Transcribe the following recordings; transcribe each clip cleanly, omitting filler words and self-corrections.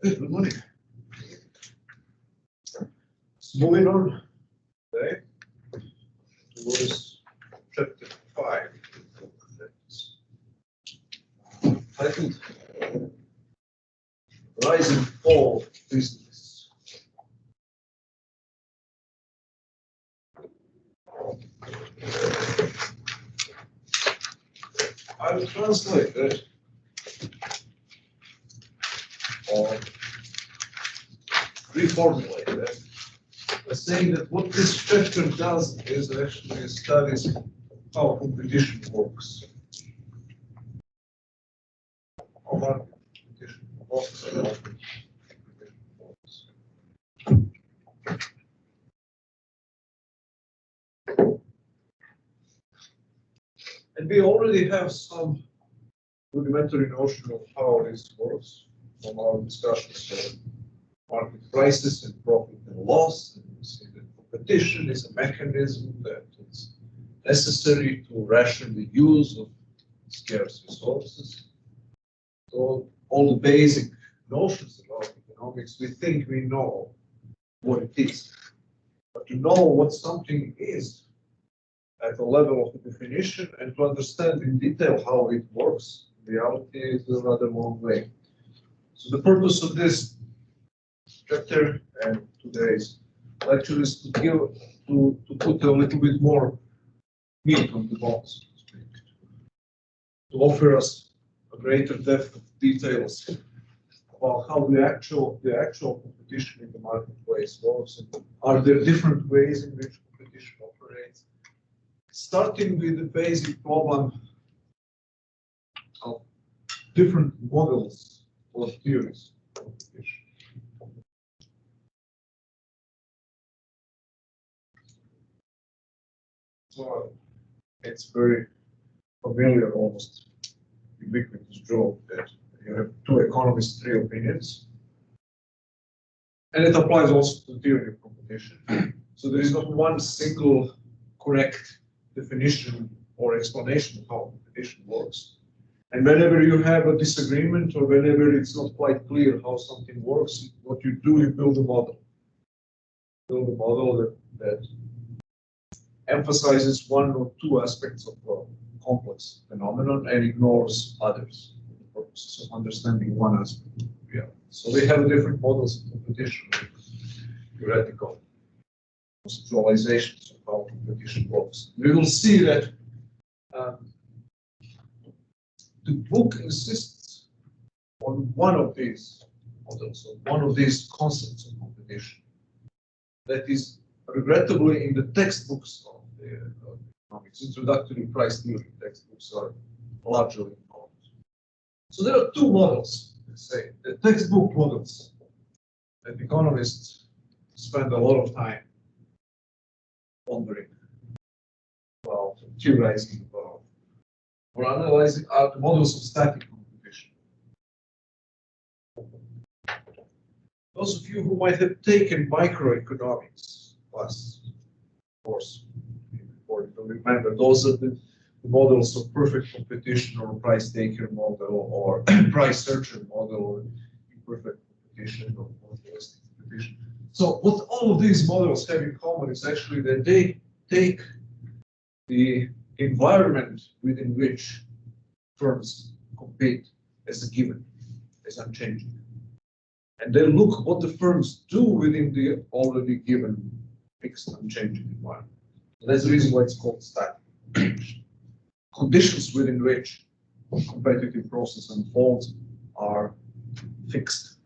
Good morning. So moving on today towards chapter 5. Titled Rise and Fall of Business. I will translate it or reformulate it by saying that what this chapter does is actually studies how competition works. How market competition works. And we already have some rudimentary notion of how this works from our discussions on market prices and profit and loss. And we see that competition is a mechanism that is necessary to ration the use of scarce resources. So all the basic notions about economics, we think we know what it is. But to know what something is at the level of the definition and to understand in detail how it works, in reality is a rather long way. So the purpose of this chapter and today's lecture is to put a little bit more meat on the bones, so to speak, to offer us a greater depth of details about how the actual competition in the marketplace works, and are there different ways in which competition operates, starting with the basic problem of different models or theories of competition. So it's very familiar, almost ubiquitous joke that you have two economists, three opinions. And it applies also to the theory of competition. So there is not one single correct definition or explanation of how competition works. And whenever you have a disagreement or whenever it's not quite clear how something works, what you do, you build a model. Build a model that emphasizes one or two aspects of a complex phenomenon and ignores others for the purposes of understanding one aspect of reality. So we have different models of competition, theoretical conceptualizations of how competition works. We will see that the book insists on one of these models, on one of these concepts of competition that is regrettably in the textbooks of the economics. Introductory price theory textbooks are largely involved. So there are two models, let's say, the textbook models that economists spend a lot of time pondering about, theorizing about, or analyzing are the models of static competition. Those of you who might have taken microeconomics class course before, you will remember those are the models of perfect competition or price taker model or price searcher model or imperfect competition or monopolistic competition. So what all of these models have in common is actually that they take the environment within which firms compete as a given, as unchanging. And then look what the firms do within the already given fixed unchanging environment. So that's the reason why it's called static competition. Conditions within which a competitive process unfolds are fixed.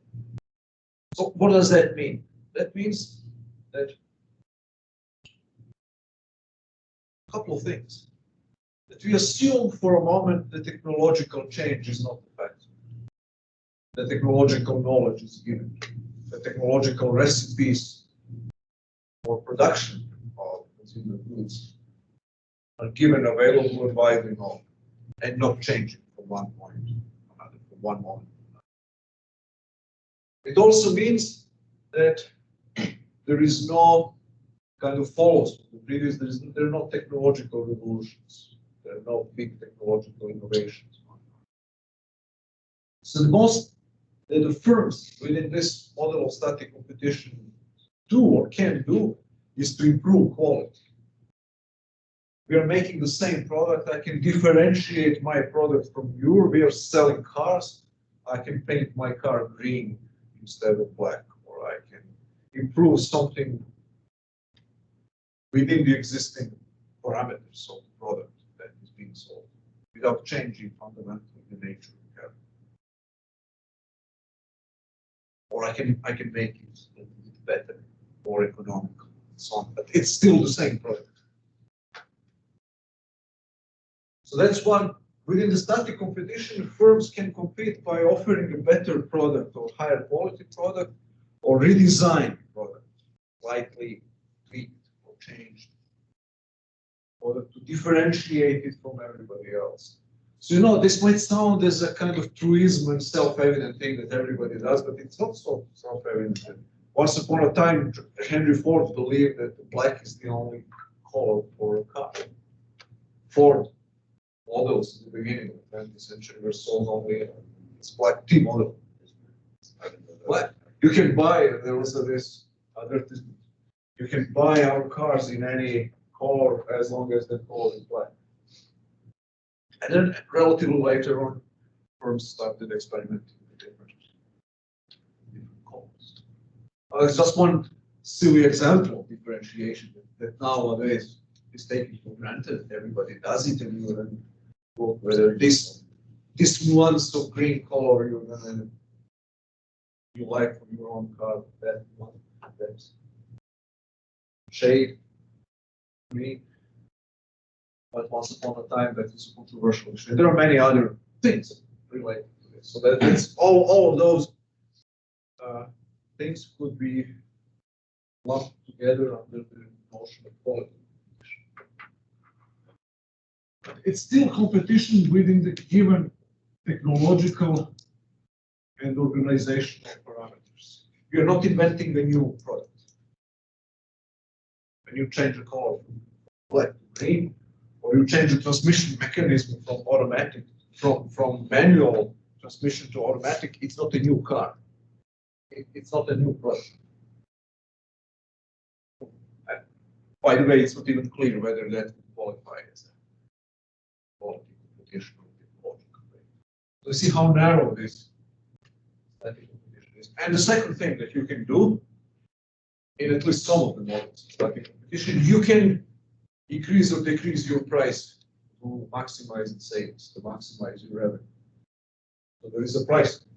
So what does that mean? That means that a couple of things. That we assume for a moment that technological change is not a factor. The technological knowledge is given. The technological recipes for production of consumer goods are given, available, and widely known, and not changing from one point to another, from one moment to another. It also means that there is no kind of follows from the previous, there are no technological revolutions. There are no big technological innovations. So the most that the firms within this model of static competition do or can do is to improve quality. We are making the same product. I can differentiate my product from yours. We are selling cars. I can paint my car green instead of black, or I can improve something within the existing parameters of the product that is being sold without changing fundamentally the nature of the car. Or I can make it a little bit better, more economical, and so on. But it's still the same product. So that's one. Within the static competition, firms can compete by offering a better product or higher quality product or redesigned product, slightly tweaked or changed, or to differentiate it from everybody else. So, you know, this might sound as a kind of truism and self-evident thing that everybody does, but it's not so self-evident. Once upon a time, Henry Ford believed that black is the only color for a car. Ford models in the beginning of the 20th century were sold only as black T model. Black. You can buy, there was this advertisement, you can buy our cars in any color as long as the color is black. And then relatively later on, firms started experimenting with different colors. It's just one silly example of differentiation that nowadays is taken for granted. Everybody does it, and whether this nuance of green color you like for your own car, that one, that shade green. But once upon a time, that is a controversial issue. There are many other things related to this. So that's all of those things could be lumped together under the notion of quality. It's still competition within the given technological and organizational parameters. You're not inventing a new product. When you change the color from black to green, or you change the transmission mechanism from automatic, from manual transmission to automatic, it's not a new car. It's not a new product. By the way, it's not even clear whether that would qualify as a quality competition or technological. So you see how narrow this static competition is. And the second thing that you can do, in at least some of the models of static competition, you can increase or decrease your price to maximize its sales, to maximize your revenue. So there is a price competition.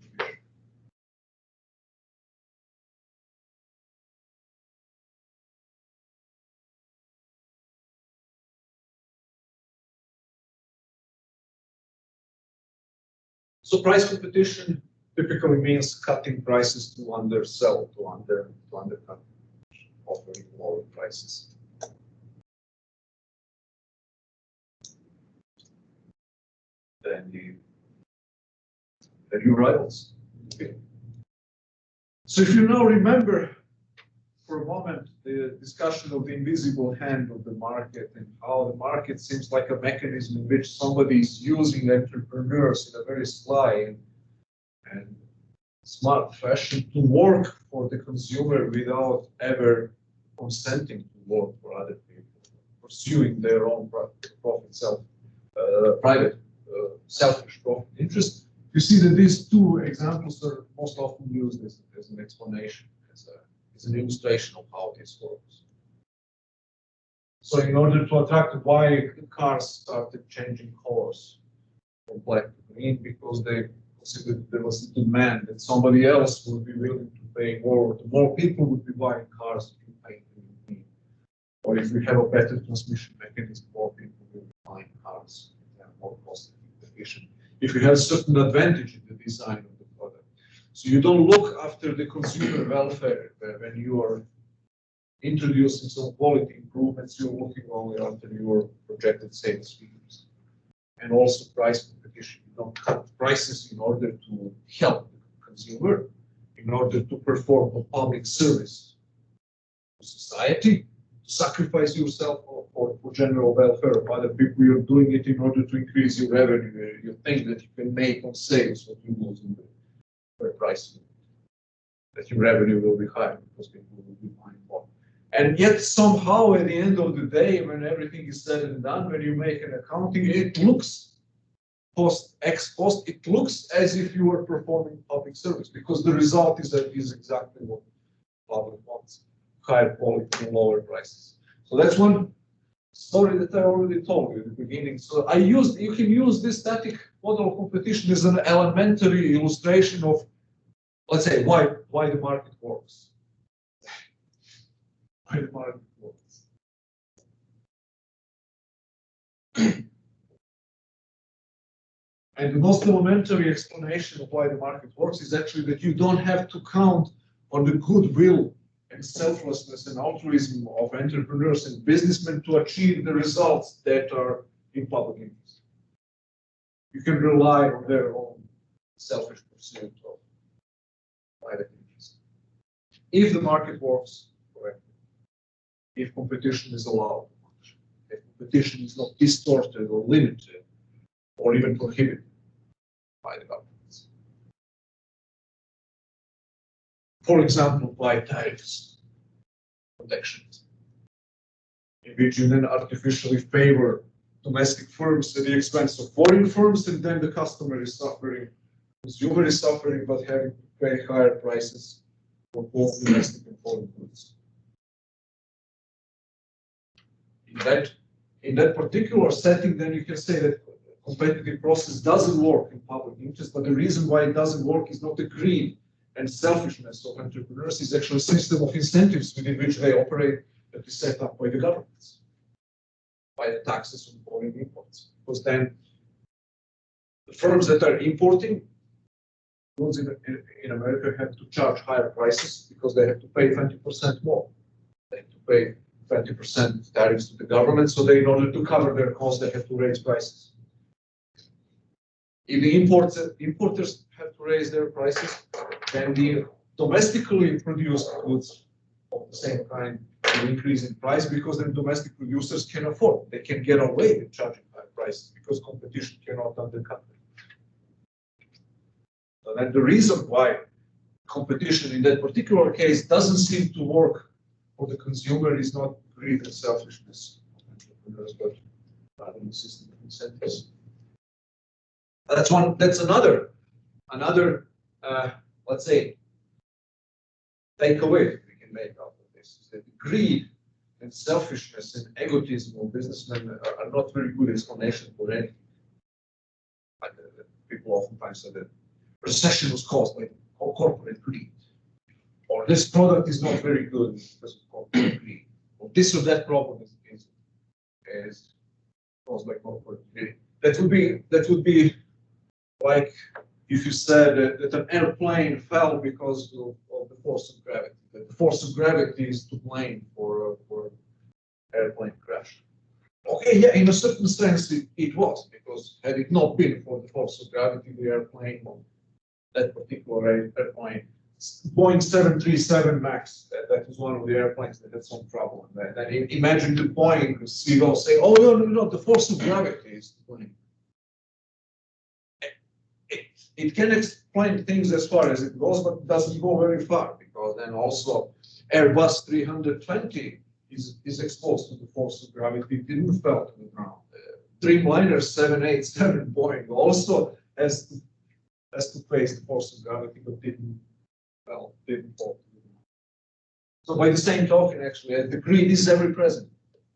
So price competition typically means cutting prices to undersell, to undercut, offering lower prices. Than your rivals. Okay. So if you now remember for a moment the discussion of the invisible hand of the market and how the market seems like a mechanism in which somebody is using entrepreneurs in a very sly and smart fashion to work for the consumer without ever consenting to work for other people, pursuing their own private selfish profit interest. You see that these two examples are most often used as an explanation, as an illustration of how this works. So in order to attract why cars started changing colors from black to green, because they considered there was a demand that somebody else would be willing to pay more. The more people would be buying cars if you paint them green. Or if you have a better transmission mechanism, more people will be buying cars that are more cost efficient. If you have certain advantage in the design of the product. So you don't look after the consumer welfare when you are introducing some quality improvements, you're looking only after your projected sales figures. And also price competition. You don't cut prices in order to help the consumer, in order to perform a public service to society, to sacrifice yourself for general welfare of other people. You're doing it in order to increase your revenue. You think that you can make on sales what you lose in the fair price, that your revenue will be higher because people will be buying more. And yet somehow at the end of the day, when everything is said and done, when you make an accounting, it looks ex post, it looks as if you were performing public service, because the result is exactly what public wants: higher quality and lower prices. So that's one story that I already told you at the beginning. So you can use this static model of competition as an elementary illustration of, let's say, why the market works. Why the market works. And the most elementary explanation of why the market works is actually that you don't have to count on the goodwill and selflessness and altruism of entrepreneurs and businessmen to achieve the results that are in public interest. You can rely on their own selfish pursuit of private interest. If the market works correctly, if competition is allowed, if competition is not distorted or limited, or even prohibited by the governments. For example, by tariffs, protections, in which you then artificially favor domestic firms at the expense of foreign firms, and then the customer is suffering, consumer is suffering, but having to pay higher prices for both domestic and foreign goods. In that particular setting, then you can say that competitive process doesn't work in public interest, but the reason why it doesn't work is not the greed and selfishness of entrepreneurs, is actually a system of incentives within which they operate that is set up by the governments, by the taxes on foreign imports. Because then the firms that are importing goods in America have to charge higher prices because they have to pay 20% more. They have to pay 20% tariffs to the government, so in order to cover their costs, they have to raise prices. If the importers have to raise their prices, then the domestically produced goods of the same kind will increase in price, because then domestic producers can afford. They can get away with charging high prices because competition cannot undercut them. So then the reason why competition in that particular case doesn't seem to work for the consumer is not greed and selfishness of entrepreneurs, but rather the system of incentives. That's another, let's say, takeaway we can make out of this, is that greed and selfishness and egotism of businessmen are not very good explanation for anything. People oftentimes say that recession was caused by corporate greed, or this product is not very good because of corporate greed, or this or that problem is caused by corporate greed. That would be like if you said that an airplane fell because of the force of gravity. That the force of gravity is to blame for airplane crash. Okay, yeah, in a certain sense it was, because had it not been for the force of gravity, the airplane, that particular airplane, Boeing 737 MAX, that was one of the airplanes that had some trouble. And then imagine the Boeing CEO saying, "Oh no, the force of gravity is to blame." It can explain things as far as it goes, but it doesn't go very far, because then also Airbus 320 is exposed to the force of gravity. It didn't fall to the ground. Dreamliner 787 Boeing also has to face the force of gravity, but didn't fall to the ground. So by the same token, actually, the greed is ever present.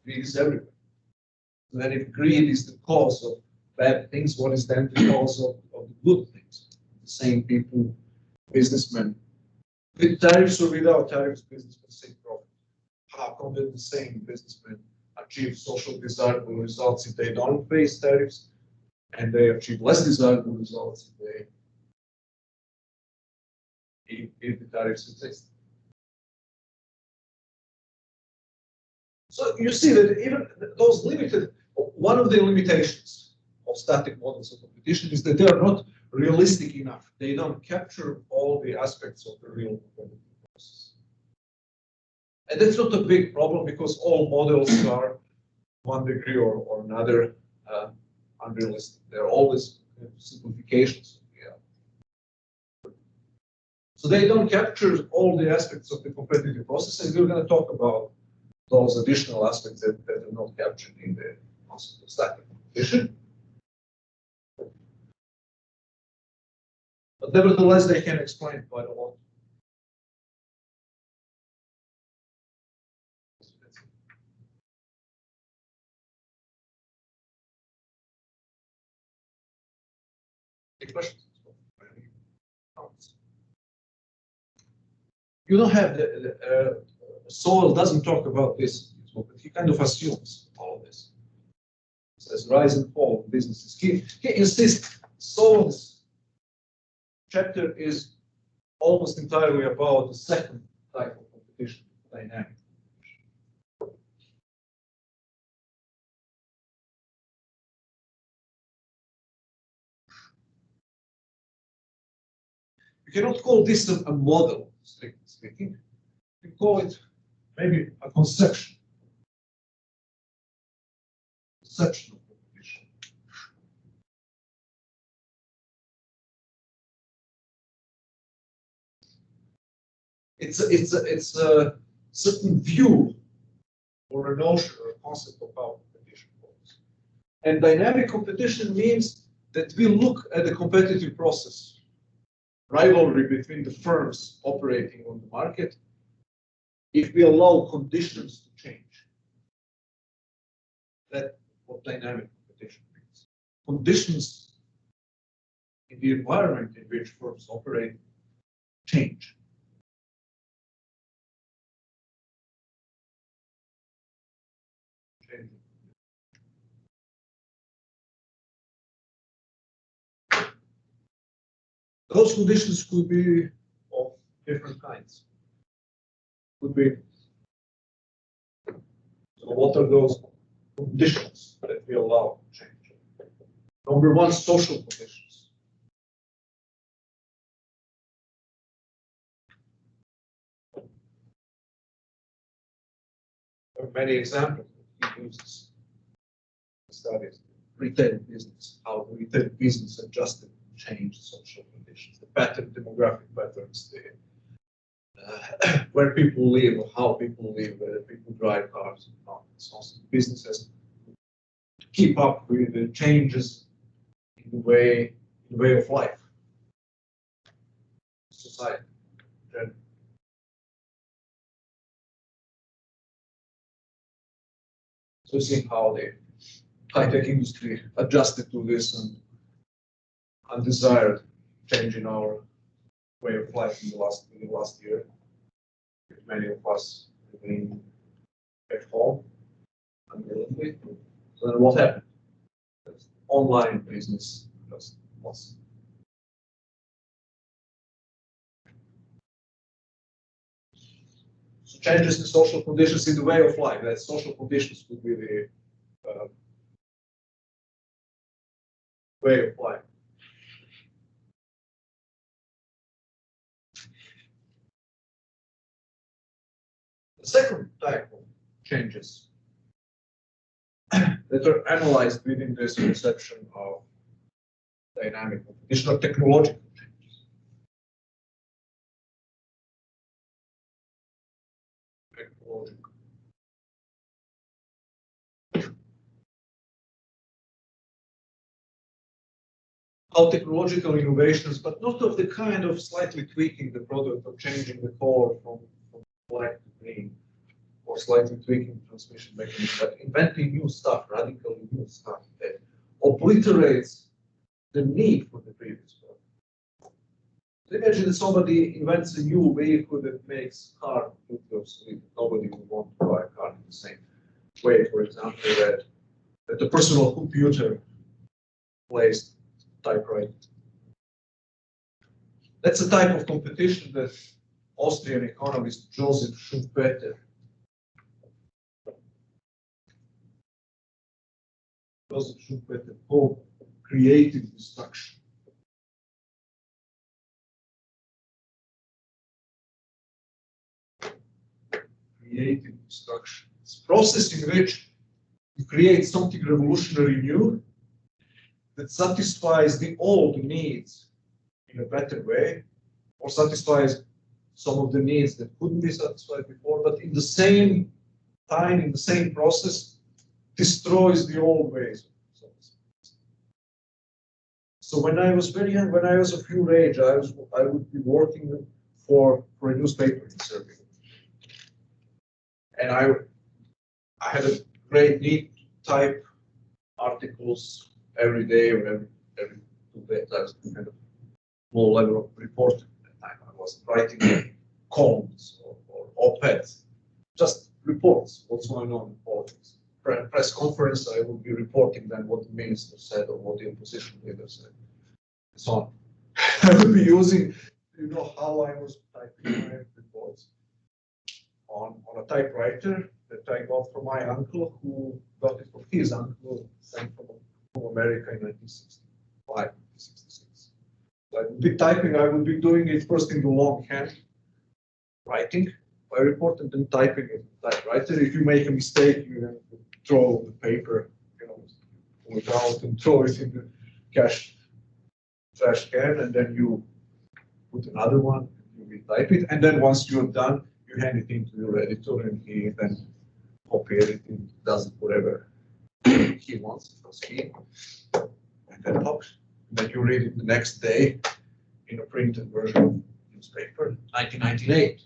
Greed is everywhere. And then if greed is the cause of bad things, what is then the cause of the good things? The same people, businessmen, with tariffs or without tariffs, businessmen seek profit. How come that the same businessmen achieve social desirable results if they don't face tariffs, and they achieve less desirable results if the tariffs exist? So you see that even those limited, one of the limitations of static models of competition is that they are not realistic enough. They don't capture all the aspects of the real competitive process. And that's not a big problem, because all models are, one degree or another, unrealistic. They're always simplifications. So they don't capture all the aspects of the competitive process, and we're going to talk about those additional aspects that are not captured in the concept of static competition. But nevertheless, they can explain quite a lot. Any questions? You don't have the Sowell doesn't talk about this, but he kind of assumes all of this. It says rise and fall of businesses. He insists Sowell's chapter is almost entirely about the second type of competition, dynamic. You cannot call this a model, strictly speaking. You call it maybe a conception. Conception of competition. It's a certain view or a notion or a concept of how competition works. And dynamic competition means that we look at the competitive process, rivalry between the firms operating on the market, if we allow conditions to change. That's what dynamic competition means. Conditions in the environment in which firms operate change. Those conditions could be of different kinds. Could be, so what are those conditions that we allow to change? Number one, social conditions. There are many examples that he uses in studies. Retail business, how retail business adjusted change social conditions, the pattern, demographic patterns, where people live, or how people live, whether people drive cars or not. So businesses to keep up with the changes in the way of life, society. So see how the high-tech industry adjusted to this and undesired change in our way of life in the last year. Many of us remain at home unwillingly. So then what happened? Online business just lost. So changes in social conditions in the way of life. That social conditions could be the way of life. The second type of changes that are analyzed within this conception of dynamic competition are technological changes. Technological. How technological innovations, but not of the kind of slightly tweaking the product or changing the color from black to green, or slightly tweaking the transmission mechanism, but inventing new stuff, radically new stuff that obliterates the need for the previous one. So imagine that somebody invents a new vehicle that makes car completely obsolete. Nobody will want to buy a car in the same way. For example, that the personal computer placed typewriter. That's a type of competition that Austrian economist Joseph Schumpeter called creative destruction. Creative destruction. It's a process in which you create something revolutionary new that satisfies the old needs in a better way, or satisfies some of the needs that couldn't be satisfied before, but in the same time, in the same process, destroys the old ways. So when I was very young, when I was of your age, I would be working for a newspaper in Serbia, and I had a great need to type articles every day or every 2 days. That was kind of low level of reporting at that time. I wasn't writing columns or op-eds, just reports, what's going on in politics. Press conference, I will be reporting then what the minister said or what the opposition leader said, and so on. I will be using, how I was typing my reports on a typewriter that I got from my uncle, who got it from his uncle, sent from America in 1965, 1966. So I would be typing, I would be doing it first in the long hand, writing my report and then typing it in the typewriter. If you make a mistake, you have to throw the paper, pull it out and throw it in the trash can, and then you put another one, you retype it, and then once you're done, you hand it in to your editor, and he then copy everything, does it whatever he wants, because he, and then publish. Then you read it the next day in a printed version of the newspaper. 1998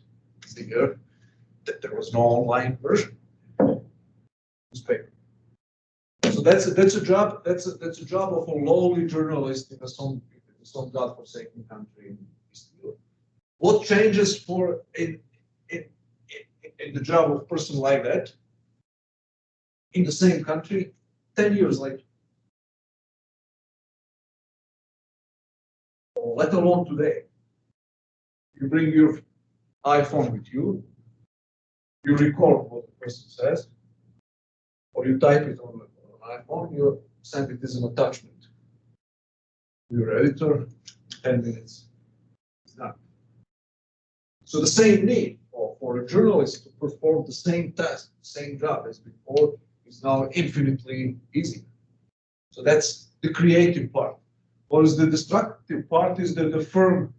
is the year that there was no online version newspaper. So that's a job of a lowly journalist in some godforsaken country in Eastern Europe. What changes for in the job of a person like that in the same country 10 years later? Or let alone today. You bring your iPhone with you, you record what the person says, or you type it on an iPhone, you send it as an attachment to your editor, 10 minutes, it's done. So the same need for a journalist to perform the same task, the same job as before is now infinitely easier. So that's the creative part. What is the destructive part is that the firm,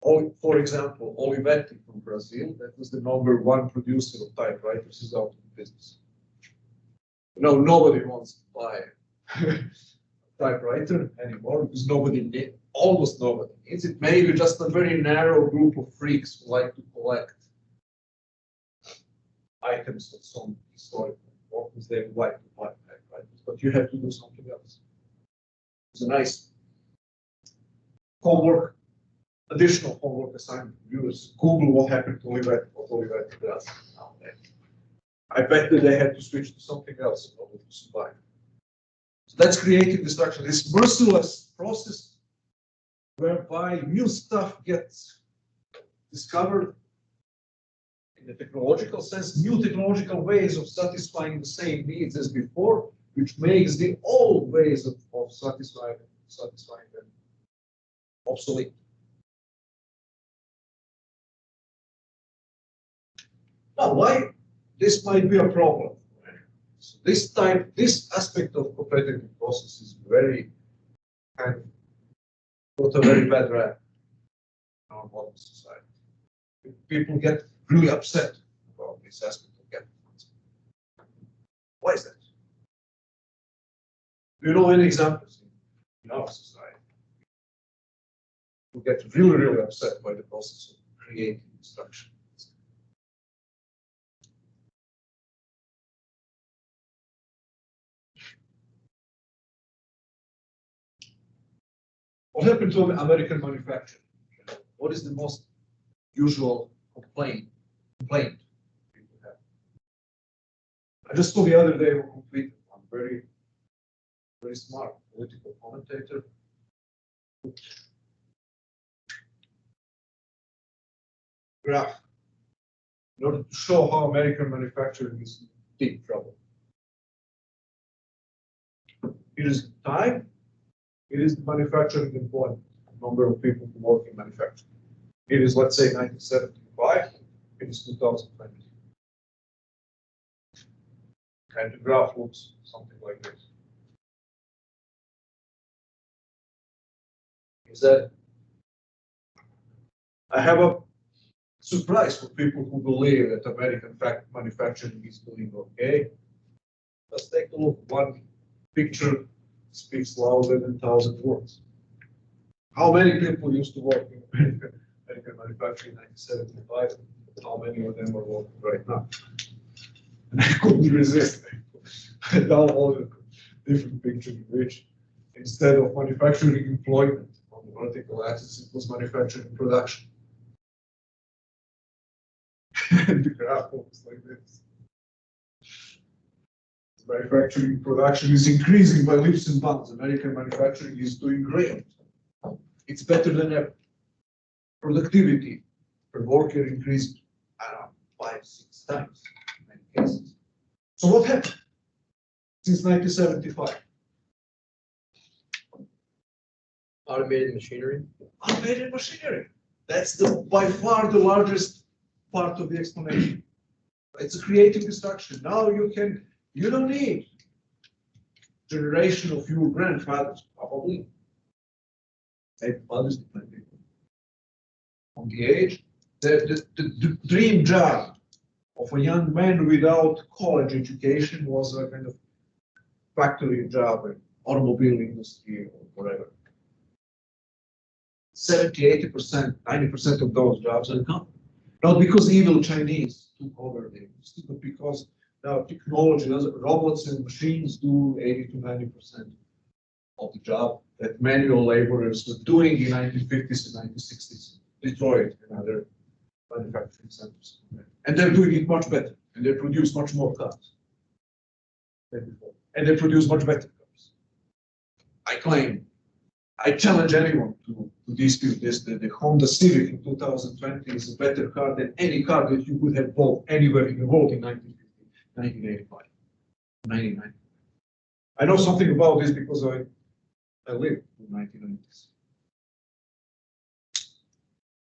for example, Olivetti from Brazil, that was the #1 producer of typewriters, is out of business. Nobody wants to buy a typewriter anymore because almost nobody needs it. Maybe just a very narrow group of freaks who like to collect items of some historical importance. They would like to buy typewriters, but you have to do something else. It's a nice additional homework assignment for viewers. Google what happened to Olivetti, what Olivetti does now. I bet that they had to switch to something else in order to survive. So that's creative destruction. This merciless process whereby new stuff gets discovered in the technological sense, new technological ways of satisfying the same needs as before, which makes the old ways of satisfying them obsolete. Now, why this might be a problem? So this aspect of competitive process is very got a very bad rap in our modern society. People get really upset about this aspect of getting funds. Why is that? Do you know any examples in our society? People get really upset by the process of creating destruction. What happened to American manufacturing? What is the most usual complaint people have? I just saw the other day a complete one, very smart political commentator. Graph in order to show how American manufacturing is in deep trouble. It is time. It is the manufacturing employment, number of people who work in manufacturing. It is, let's say, 1975. It is 2020. And the graph looks something like this. Is that I have a surprise for people who believe that American manufacturing is doing okay. Let's take a look. One picture speaks louder than 1,000 words. How many people used to work in American manufacturing in 1975? How many of them are working right now? And I couldn't resist. I downloaded a different picture in which instead of manufacturing employment on the vertical axis, it was manufacturing production. And the graph looks like this. Manufacturing production is increasing by leaps and bounds. American manufacturing is doing great. It's better than ever. Productivity per worker increased around 5-6 times in many cases. So what happened since 1975? Automated machinery. Automated machinery. That's by far the largest part of the explanation. It's a creative destruction. Now you don't need generation of your grandfathers, probably. Maybe fathers, depending on the age. The dream job of a young man without college education was a kind of factory job in automobile industry or whatever. 70, 80%, 90% of those jobs are gone. Not because evil Chinese took over the industry, but because now technology, robots and machines do 80 to 90% of the job that manual laborers were doing in 1950s and 1960s, Detroit and other manufacturing centers. And they're doing it much better, and they produce much more cars than before. And they produce much better cars. I challenge anyone to dispute this, that the Honda Civic in 2020 is a better car than any car that you could have bought anywhere in the world in 1950, 1985, 1990. I know something about this because I lived in the 1990s.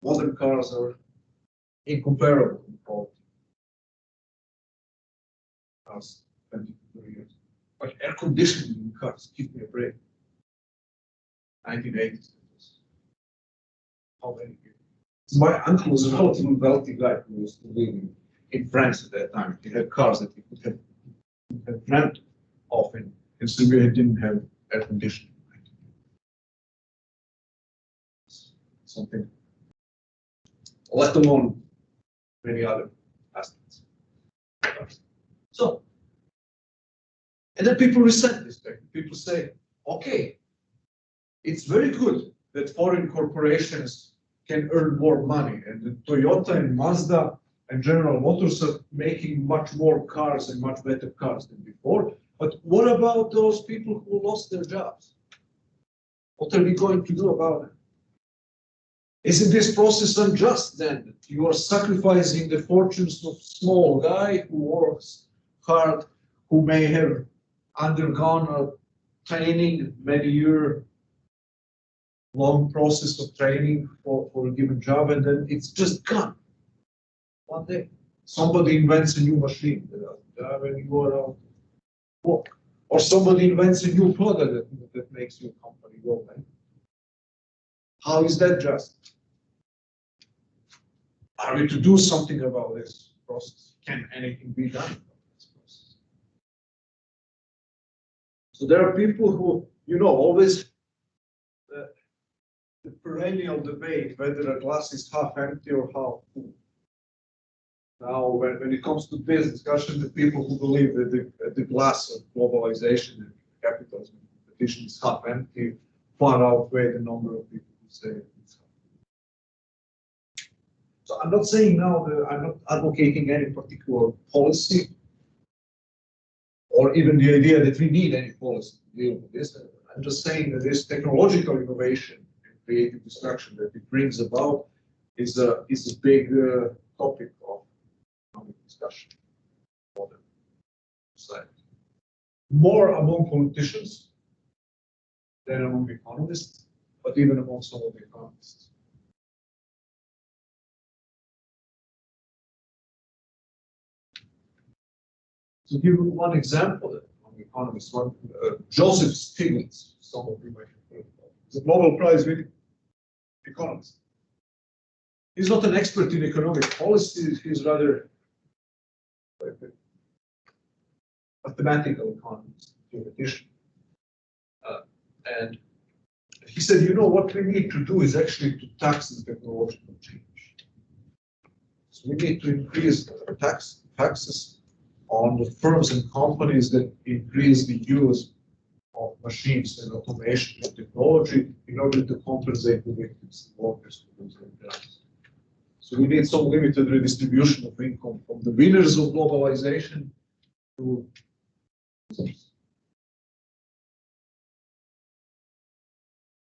Modern cars are incomparable in quality. Past 20 to 30 years. Like air conditioning in cars, give me a break. 1980s. How many people? My uncle was a relatively wealthy guy who was living in France at that time. He had cars that he could have dreamt of, and Serbia didn't have air conditioning. Something, let alone many other aspects. So, and then people resent this fact. People say, okay, it's very good that foreign corporations can earn more money, and the Toyota and Mazda and General Motors are making much more cars and much better cars than before. But what about those people who lost their jobs? What are we going to do about it? Isn't this process unjust then? You are sacrificing the fortunes of small guy who works hard, who may have undergone a training, many year long process of training for a given job, and then it's just gone. One day, somebody invents a new machine when you are out work, or somebody invents a new product that makes your company go, right? How is that just? Are we to do something about this process? Can anything be done about this process? So there are people who, always the perennial debate whether a glass is half empty or half full. Now, when it comes to this discussion, the people who believe that the glass of globalization and capitalism and competition is half empty far outweigh the number of people who say it's half empty. So I'm not saying now that I'm not advocating any particular policy or even the idea that we need any policy to deal with this. I'm just saying that this technological innovation and creative destruction that it brings about is a big topic of discussion for the society. More among politicians than among economists, but even among some of the economists. To give one example among economists, Joseph Stiglitz, some of you might have heard of, is a Nobel Prize winning economist. He's not an expert in economic policy. He's rather like a mathematical economist, theoretician. And he said, you know, what we need to do is actually to tax the technological change. So we need to increase taxes on the firms and companies that increase the use of machines and automation and technology in order to compensate the victims and workers for those jobs. So we need some limited redistribution of income from the winners of globalization to losers.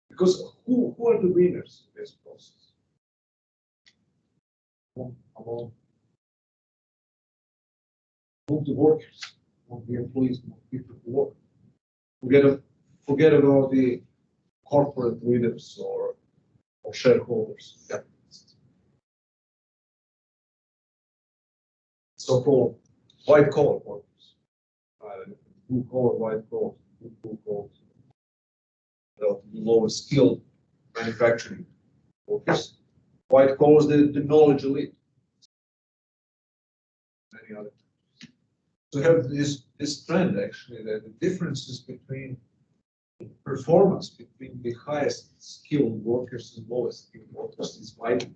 Because who are the winners in this process? Among the workers, among the employees, among people who work. Forget about the corporate leaders or shareholders. Yeah. So-called white-collar workers, blue-collar, white-collar, blue-collar, relatively lower skilled manufacturing workers. White-collars, the knowledge elite. Many other. So we have this trend actually that the differences between performance between the highest skilled workers and lowest skilled workers is widening.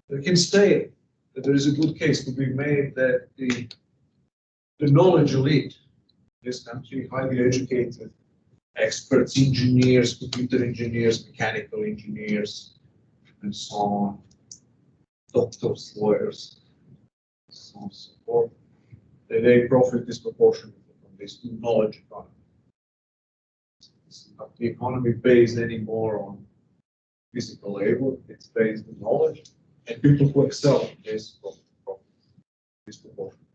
We can say that there is a good case to be made that the knowledge elite in this country, highly educated experts, engineers, computer engineers, mechanical engineers, and so on, doctors, lawyers, so on and so forth, they profit disproportionately from this knowledge economy. It's not the economy based anymore on physical labor, it's based on knowledge, and people who excel in this profit disproportionately.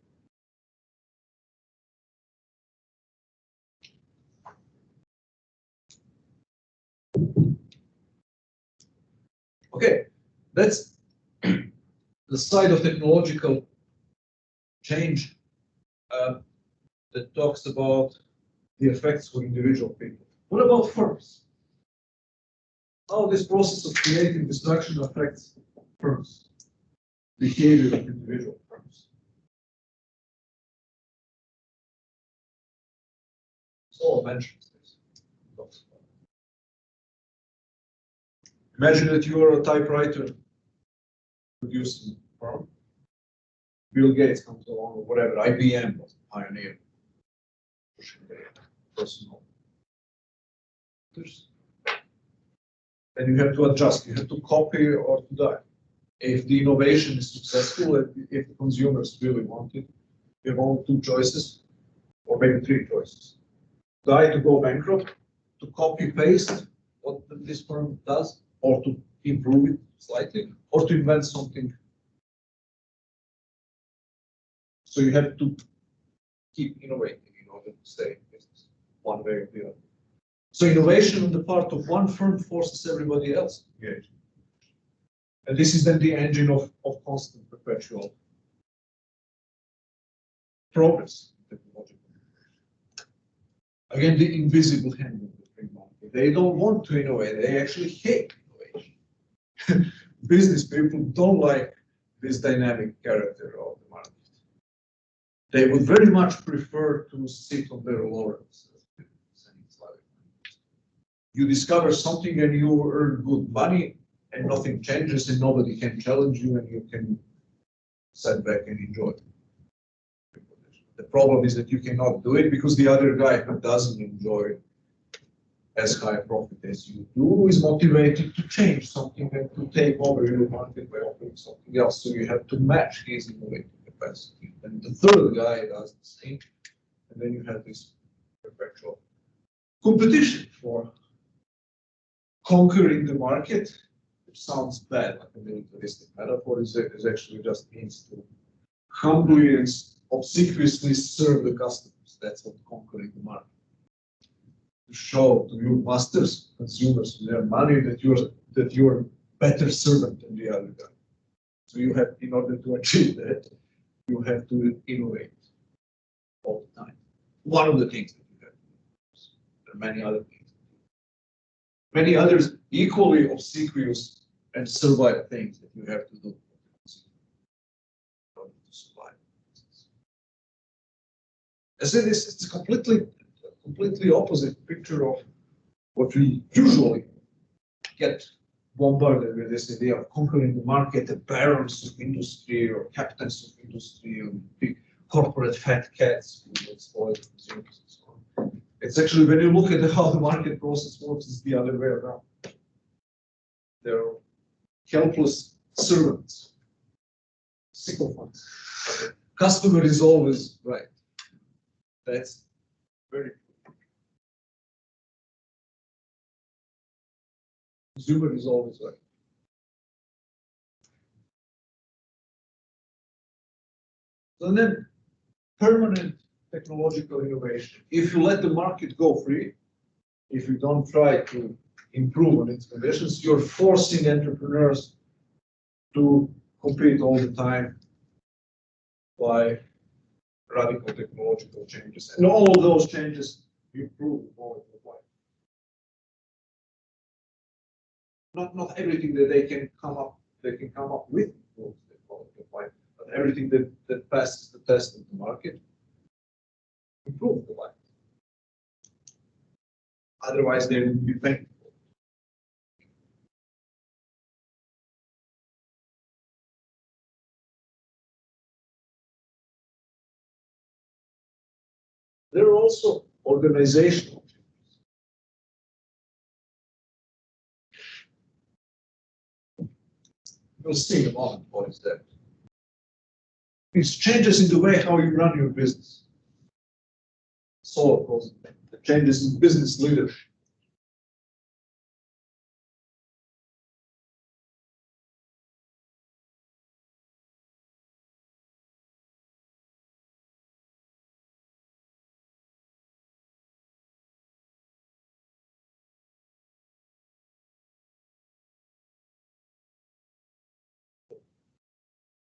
Okay, that's the side of technological change that talks about the effects for individual people. What about firms? How this process of creating destruction affects firms, behavior of individual firms. So I mentioned this. Imagine that you are a typewriter producing firm. Bill Gates comes along, or whatever, IBM was a pioneer, pushing their personal. And you have to adjust, you have to copy or to die. If the innovation is successful, if the consumers really want it, you have only two choices, or maybe three choices. Die to go bankrupt, to copy paste what this firm does, or to improve it slightly, or to invent something. So you have to keep innovating in order to stay in business, one way or the other. So innovation on the part of one firm forces everybody else to engage. And this is then the engine of constant perpetual progress. Again, the invisible hand of the free market. They don't want to innovate, they actually hate innovation. Business people don't like this dynamic character of the market. They would very much prefer to sit on their laurels. You discover something and you earn good money and nothing changes and nobody can challenge you and you can sit back and enjoy it. The problem is that you cannot do it because the other guy who doesn't enjoy as high a profit as you do is motivated to change something and to take over your market by offering something else. So you have to match his innovative capacity. And the third guy does the same. And then you have this perpetual competition for conquering the market, which sounds bad, like a militaristic metaphor, is actually just means to humbly and obsequiously serve the customers. That's what conquering the market. To show to your masters, consumers, with their money that you're a better servant than the other guy. So you have, in order to achieve that, you have to innovate all the time. One of the things that you have to do. There are many other things. many others equally obsequious and servile things that you have to do in order to survive. I said this, it's a completely opposite picture of what we usually get bombarded with, this idea of conquering the market, the barons of industry or captains of industry or big corporate fat cats who exploit consumers and so on. It's actually, when you look at how the market process works, it's the other way around. They're helpless servants, sycophants. Customer is always right. That's very true. Consumer is always right. So then, permanent technological innovation. If you let the market go free, if you don't try to improve on its conditions, you're forcing entrepreneurs to compete all the time by radical technological changes. And all of those changes improve the quality of life. Not everything that they can come up with improves the quality of life, but everything that passes the test of the market improves the life. Otherwise, they would be painful. There are also organizational changes. We'll see in a moment what is that. It's changes in the way how you run your business. So, of course, the changes in business leadership.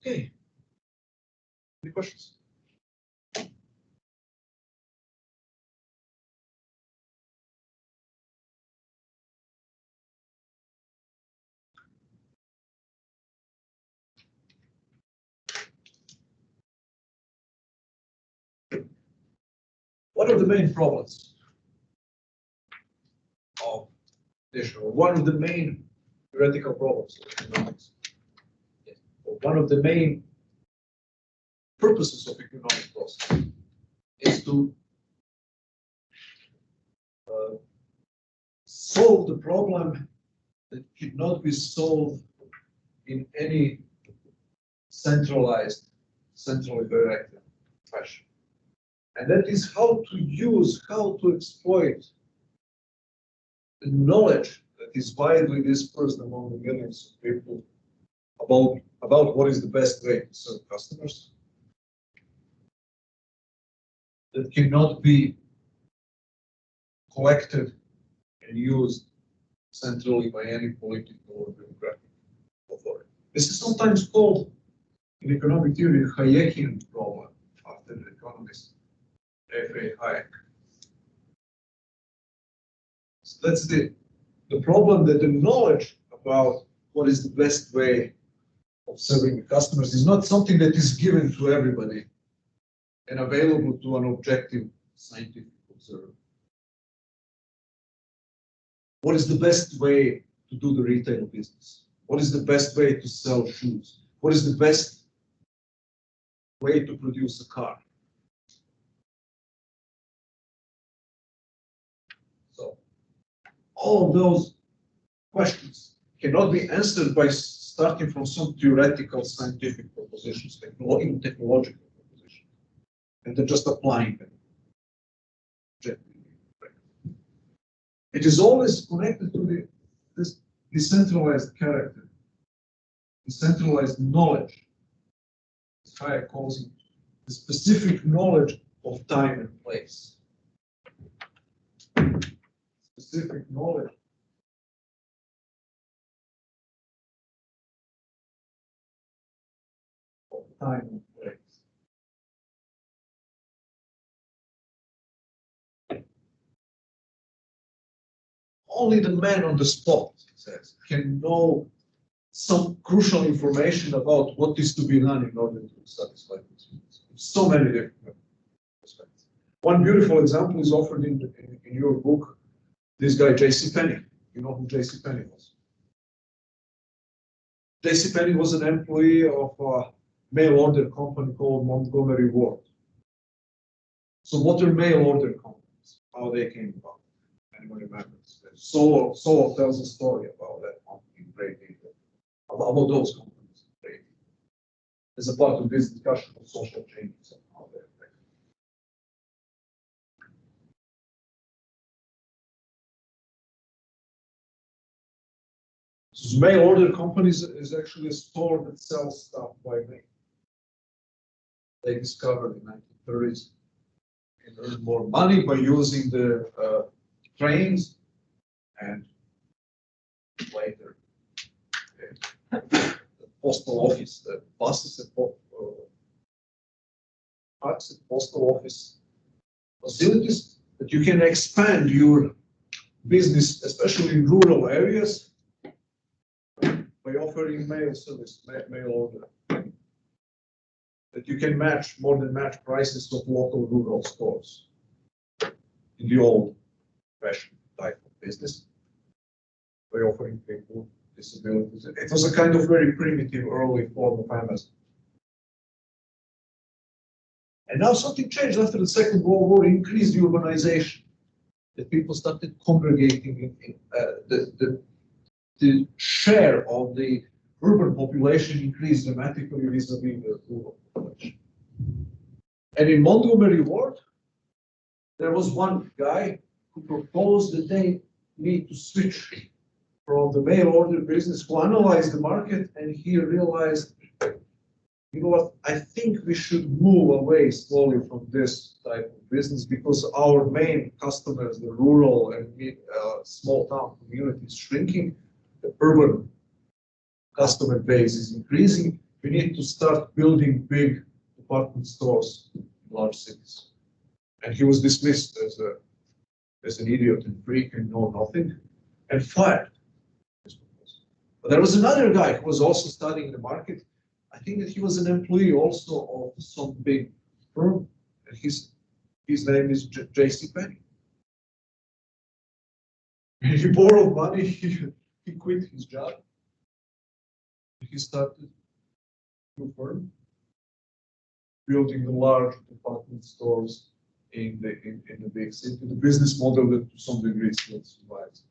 Okay. Any questions? What are the main problems of this? Or one of the main theoretical problems of economics? Or one of the main purposes of economic process is to solve the problem that cannot be solved in any centrally directed fashion. And that is how to exploit the knowledge that is widely dispersed among the millions of people about what is the best way to serve customers, that cannot be collected and used centrally by any political or bureaucratic authority. This is sometimes called, in economic theory, the Hayekian problem, after the economist F.A. Hayek. So that's the problem, that the knowledge about what is the best way of serving the customers is not something that is given to everybody and available to an objective scientific observer. What is the best way to do the retail business? What is the best way to sell shoes? What is the best way to produce a car? So all of those questions cannot be answered by starting from some theoretical scientific propositions, technological propositions, and then just applying them. It is always connected to this decentralized character, decentralized knowledge. As Hayek calls it, the specific knowledge of time and place. Specific knowledge of time and place. only the man on the spot, he says, can know some crucial information about what is to be done in order to satisfy consumers. So many different aspects. One beautiful example is offered in your book. This guy, J.C. Penney. You know who J.C. Penney was? J.C. Penney was an employee of a mail order company called Montgomery Ward. So what are mail order companies? How they came about? Anyone remembers? Solo tells a story about that company in great detail. About those companies in great detail. As a part of this discussion of social changes and how they affect. So mail order companies is actually a store that sells stuff by mail. They discovered in the 1930s and earned more money by using the trains and later the postal office, the buses and postal office facilities, that you can expand your business, especially in rural areas, by offering mail service, mail order. That you can more than match prices of local rural stores in the old-fashioned type of business by offering people disabilities. It was a kind of very primitive early form of Amazon. And now something changed after the Second World War, increased urbanization. That people started congregating in the share of the urban population increased dramatically vis-a-vis the rural population. And in Montgomery Ward, there was one guy who proposed that they need to switch from the mail order business, who analyzed the market, and he realized, you know what, I think we should move away slowly from this type of business because our main customers, the rural and small town community is shrinking, the urban customer base is increasing. We need to start building big department stores in large cities. And he was dismissed as an idiot and freak and know nothing, and fired. But there was another guy who was also studying the market. I think that he was an employee also of some big firm, and his name is J.C. Penney. He borrowed money, he quit his job. He started a new firm, building the large department stores in the big city. The business model that to some degree still survives.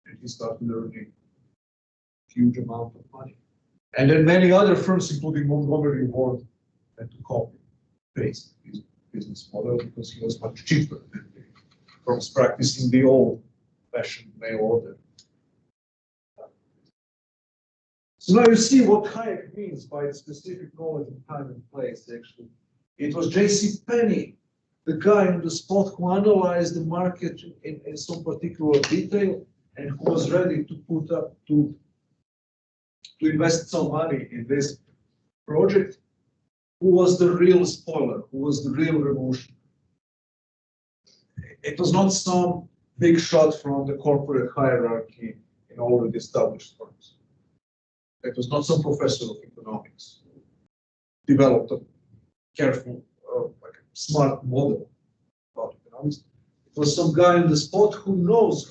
And he started earning a huge amount of money. And then many other firms, including Montgomery Ward, had to copy paste his business model because he was much cheaper than the firms practicing the old-fashioned mail order. So now you see what Hayek means by the specific knowledge of time and place, actually. It was J.C. Penney, the guy on the spot who analyzed the market in some particular detail and who was ready to put up to invest some money in this project, who was the real spoiler, who was the real revolution. It was not some big shot from the corporate hierarchy in already established firms. It was not some professor of economics who developed a careful, like a smart model about economics. It was some guy on the spot who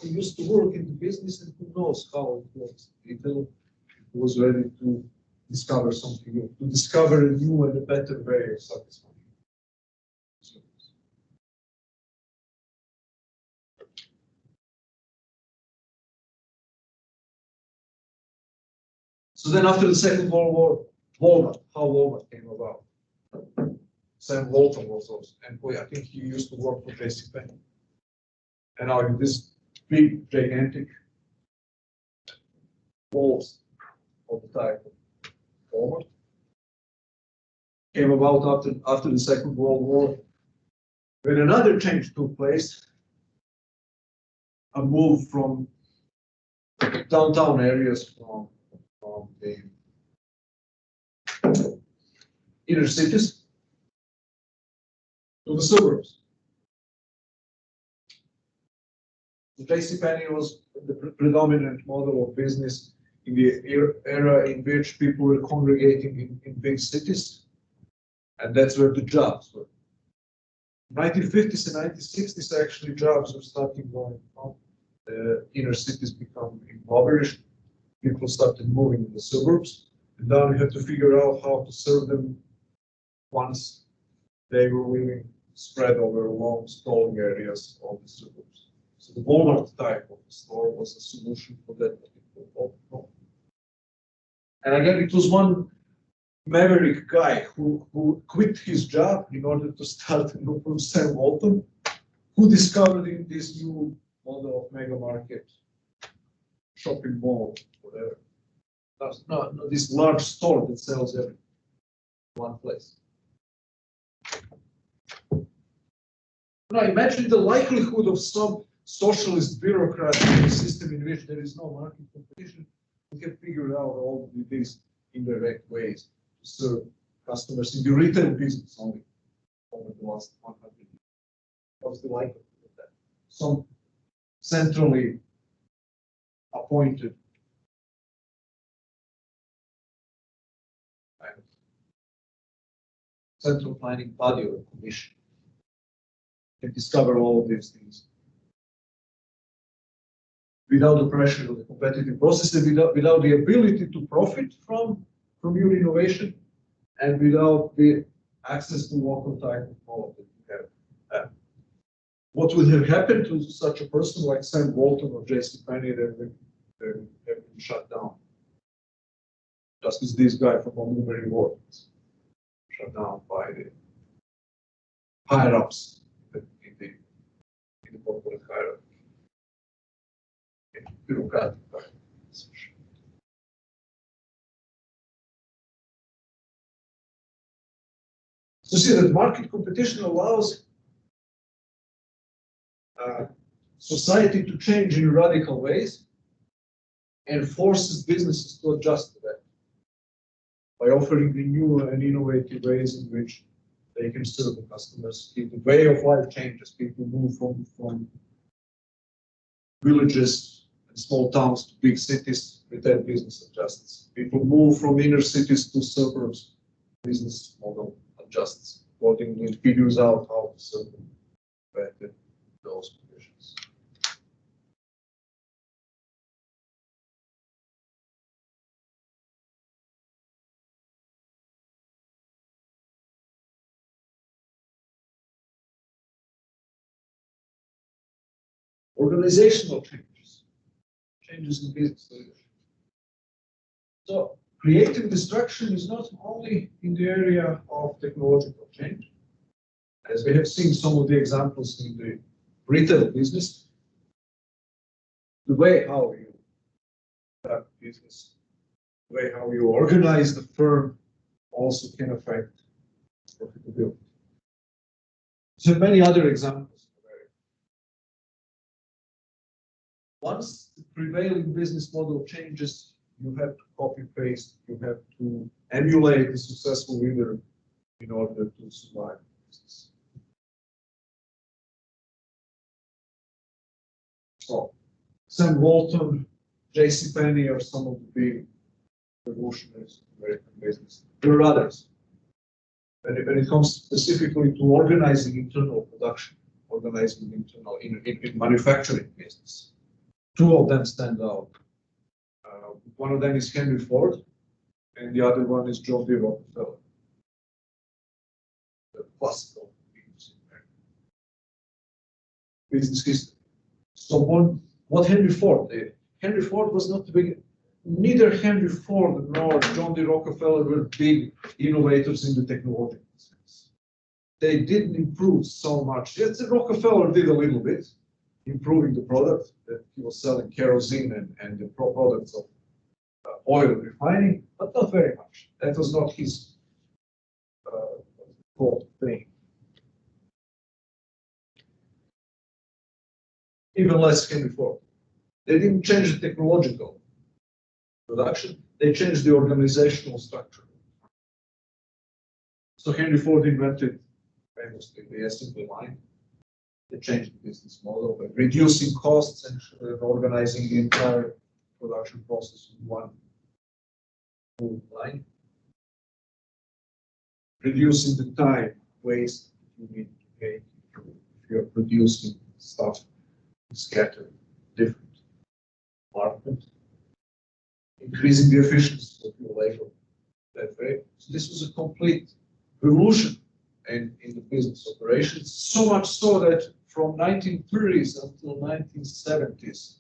used to work in the business and who knows how it works in detail, who was ready to discover something new, to discover a new and a better way of satisfying. So then after the Second World War, Walmart came about. Sam Walton was also an employee. I think he used to work for J.C. Penney. And now in this big, gigantic walls of the type of Walmart came about after the Second World War, when another change took place, a move from downtown areas from the inner cities to the suburbs. JCPenney was the predominant model of business in the era in which people were congregating in big cities, and that's where the jobs were. 1950s and 1960s, actually, jobs were starting going on. The inner cities become impoverished. People started moving in the suburbs, and now we had to figure out how to serve them once they were living spread over long sprawling areas of the suburbs. So the Walmart type of store was a solution for that particular problem. And again, it was one maverick guy who quit his job in order to start a new firm, Sam Walton, who discovered in this new model of mega market, shopping mall, whatever. No, this large store that sells everything in one place. Now imagine the likelihood of some socialist bureaucrat in a system in which there is no market competition who can figure out all these indirect ways to serve customers in the retail business only over the last 100 years. What's the likelihood of that? Some centrally appointed central planning body or commission can discover all of these things without the pressure of the competitive process and without the ability to profit from your innovation and without the access to local type of knowledge that you have. What would have happened to such a person like Sam Walton or JCPenney that have been shut down? Just as this guy from Montgomery Ward was shut down by the higher ups in the corporate hierarchy. Bureaucratic hierarchy. So see that market competition allows society to change in radical ways and forces businesses to adjust to that by offering the new and innovative ways in which they can serve the customers. The way of life changes. People move from villages and small towns to big cities, retail business adjusts. People move from inner cities to suburbs, business model adjusts accordingly and figures out how to serve them better those conditions. Organizational changes in business leadership. So creative destruction is not only in the area of technological change, as we have seen some of the examples in the retail business. The way how you have business, the way how you organize the firm also can affect profitability. So many other examples. Once the prevailing business model changes, you have to copy paste, you have to emulate the successful leader in order to survive the business. So, Sam Walton, JCPenney are some of the big revolutionaries in American business. There are others. When it comes specifically to organizing internal production, organizing internal in manufacturing business. Two of them stand out. One of them is Henry Ford, and the other one is John D. Rockefeller. The classical business history. So what Henry Ford did? Henry Ford was not big. Neither Henry Ford nor John D. Rockefeller were big innovators in the technological sense. They didn't improve so much. Yes, Rockefeller did a little bit, improving the product that he was selling, kerosene and the products of oil refining, but not very much. That was not his core thing. Even less Henry Ford. They didn't change the technological production, they changed the organizational structure. So Henry Ford invented famously the assembly line. They changed the business model by reducing costs and organizing the entire production process in one full line. Reducing the time waste you need to pay if you're producing stuff scattered different markets. Increasing the efficiency of your labor that way. So this was a complete revolution in the business operations, so much so that from 1930s until 1970s,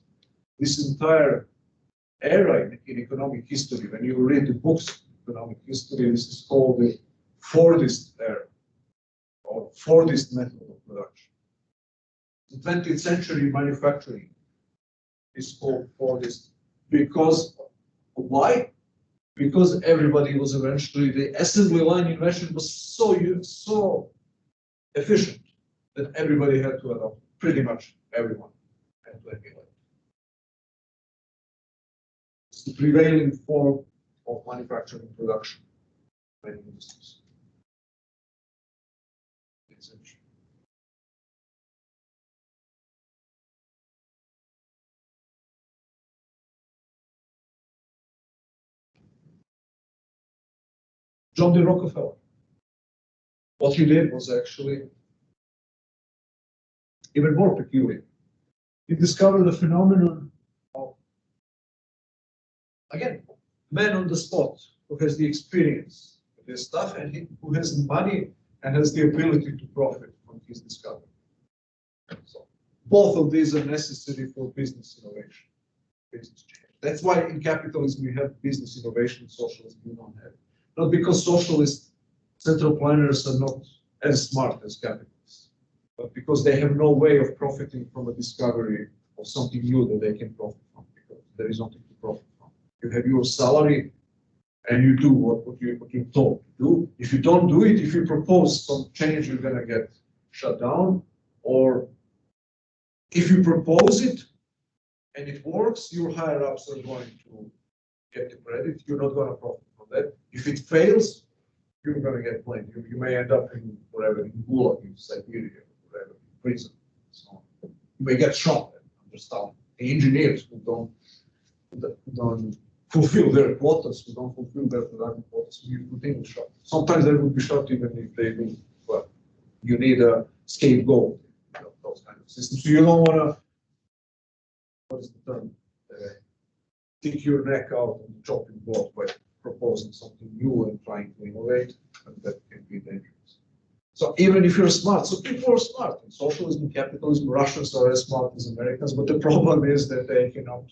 this entire era in economic history, when you read the books economic history, this is called the Fordist era, or Fordist method of production. The 20th century manufacturing is called Fordist because, why? Because everybody was eventually, the assembly line invention was so efficient that everybody had to adopt, pretty much everyone had to emulate. It's the prevailing form of manufacturing production in many industries. John D. Rockefeller, what he did was actually even more peculiar. He discovered the phenomenon of, again, man on the spot who has the experience with this stuff and who has the money and has the ability to profit from his discovery. So both of these are necessary for business innovation, business change. That's why in capitalism you have business innovation, in socialism you don't have. Not because socialist central planners are not as smart as capitalists, but because they have no way of profiting from a discovery of something new that they can profit from, because there is nothing to profit from. You have your salary and you do what you're told to do. If you don't do it, if you propose some change, you're going to get shut down. Or if you propose it and it works, your higher ups are going to get the credit. You're not going to profit from that. If it fails, you're going to get blamed. You may end up in whatever, in Gulag, in Siberia, whatever, in prison. So you may get shot and understand. The engineers who don't fulfill their quotas, who don't fulfill their production quotas, you would shot. Sometimes they would be shot even if they do. But you need a scapegoat, those kind of systems. So you don't want to, what is the term? Stick your neck out on the chopping block by proposing something new and trying to innovate, and that can be dangerous. So even if you're smart, so people are smart. In socialism, capitalism, Russians are as smart as Americans, but the problem is that they cannot,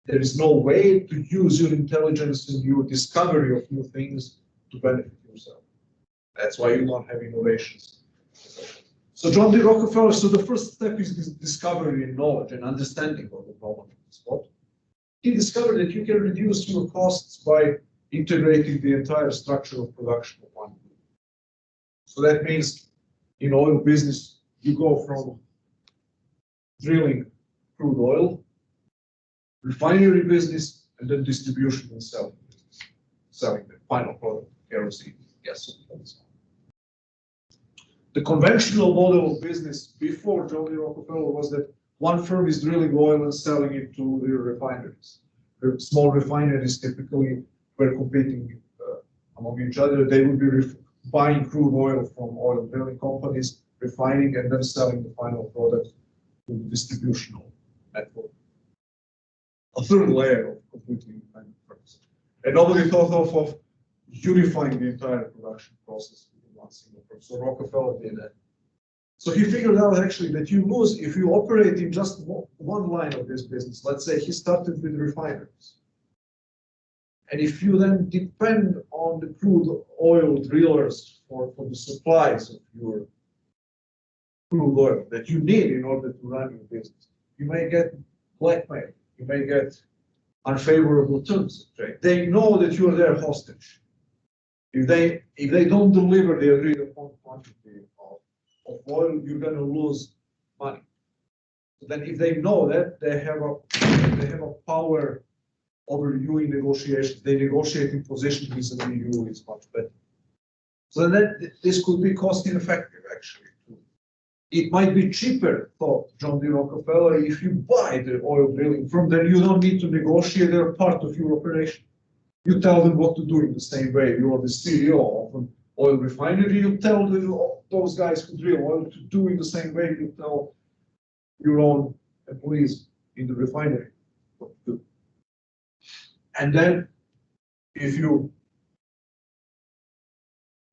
there is no way to use your intelligence and your discovery of new things to benefit yourself. That's why you don't have innovations. So John D. Rockefeller, so the first step is this discovery and knowledge and understanding of the problem on the spot. He discovered that you can reduce your costs by integrating the entire structure of production of one good. So that means in oil business, you go from drilling crude oil, refinery business, and then distribution and selling business, selling the final product, kerosene, gasoline, and so on. The conventional model of business before John D. Rockefeller was that one firm is drilling oil and selling it to the refineries. The small refineries typically were competing among each other. They would be buying crude oil from oil drilling companies, refining, and then selling the final product to the distributional network. A third layer of completely independent firms. And nobody thought of unifying the entire production process within one single firm. So Rockefeller did that. So he figured out actually that you lose if you operate in just one line of this business. Let's say he started with refineries. And if you then depend on the crude oil drillers for the supplies of your crude oil that you need in order to run your business, you may get blackmail. You may get unfavorable terms of trade. They know that you are their hostage. If they don't deliver the agreed upon quantity of oil, you're going to lose money. So then, if they know that, they have a power over you in negotiations. They negotiating position vis-a-vis you is much better. So then this could be cost ineffective actually to it might be cheaper, thought John D. Rockefeller, if you buy the oil drilling firm, then you don't need to negotiate, they're part of your operation. You tell them what to do in the same way. You are the CEO of an oil refinery, you tell those guys who drill oil to do in the same way you tell your own employees in the refinery what to do. And then if you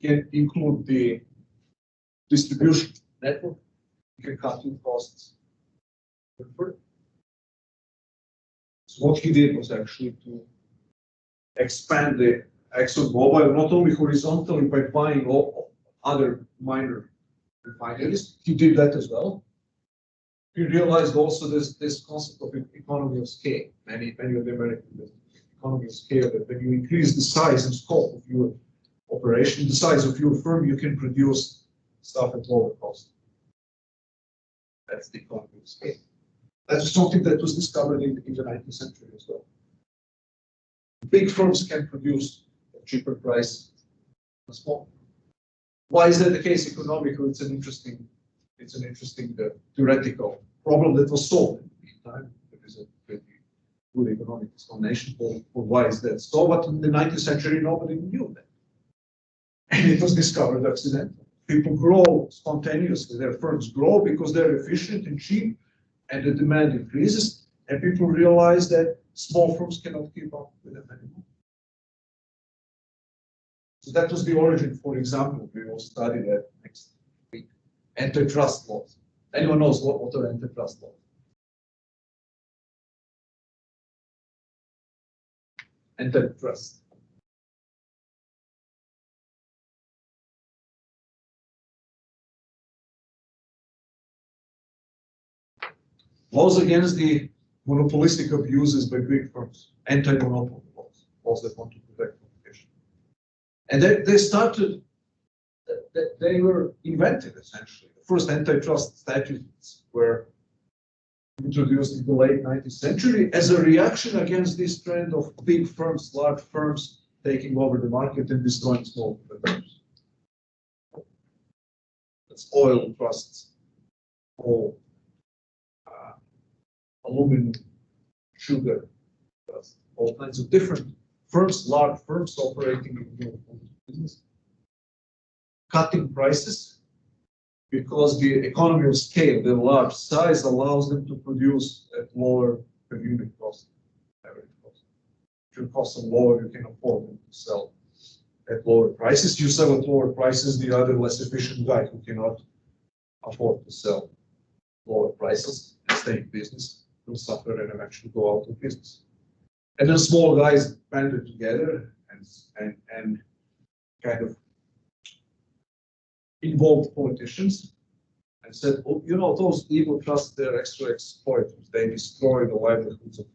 can include the distribution network, you can cut your costs. So what he did was actually to expand the ExxonMobil not only horizontally by buying all other minor refineries, he did that as well. He realized also this concept of economy of scale. Many of the American economy of scale, that when you increase the size and scope of your operation, the size of your firm, you can produce stuff at lower cost. That's the economy of scale. That's something that was discovered in the 19th century as well. Big firms can produce at cheaper price than small. Why is that the case economically? It's an interesting theoretical problem that was solved in the meantime. There is a pretty good economic explanation for why is that so, but in the 19th century nobody knew that. And it was discovered accidentally. People grow spontaneously, their firms grow because they're efficient and cheap, and the demand increases, and people realize that small firms cannot keep up with them anymore. So that was the origin, for example, we will study that next week. Antitrust laws. Anyone knows what are antitrust laws? Antitrust. Laws against the monopolistic abuses by big firms, anti-monopoly laws, laws that want to protect competition. And they started, they were invented essentially. The first antitrust statutes were introduced in the late 19th century as a reaction against this trend of big firms, large firms taking over the market and destroying small firms. That's oil trusts, coal, aluminum, sugar, all kinds of different firms, large firms operating in the business, cutting prices because the economy of scale, the large size, allows them to produce at lower per unit cost, average cost. If your costs are lower, you can afford them to sell at lower prices. You sell at lower prices, the other less efficient guy who cannot afford to sell lower prices and stay in business will suffer and eventually go out of business. And then small guys banded together and kind of involved politicians and said, oh, you know, those evil trusts, they're extra exploiters. They destroy the livelihoods of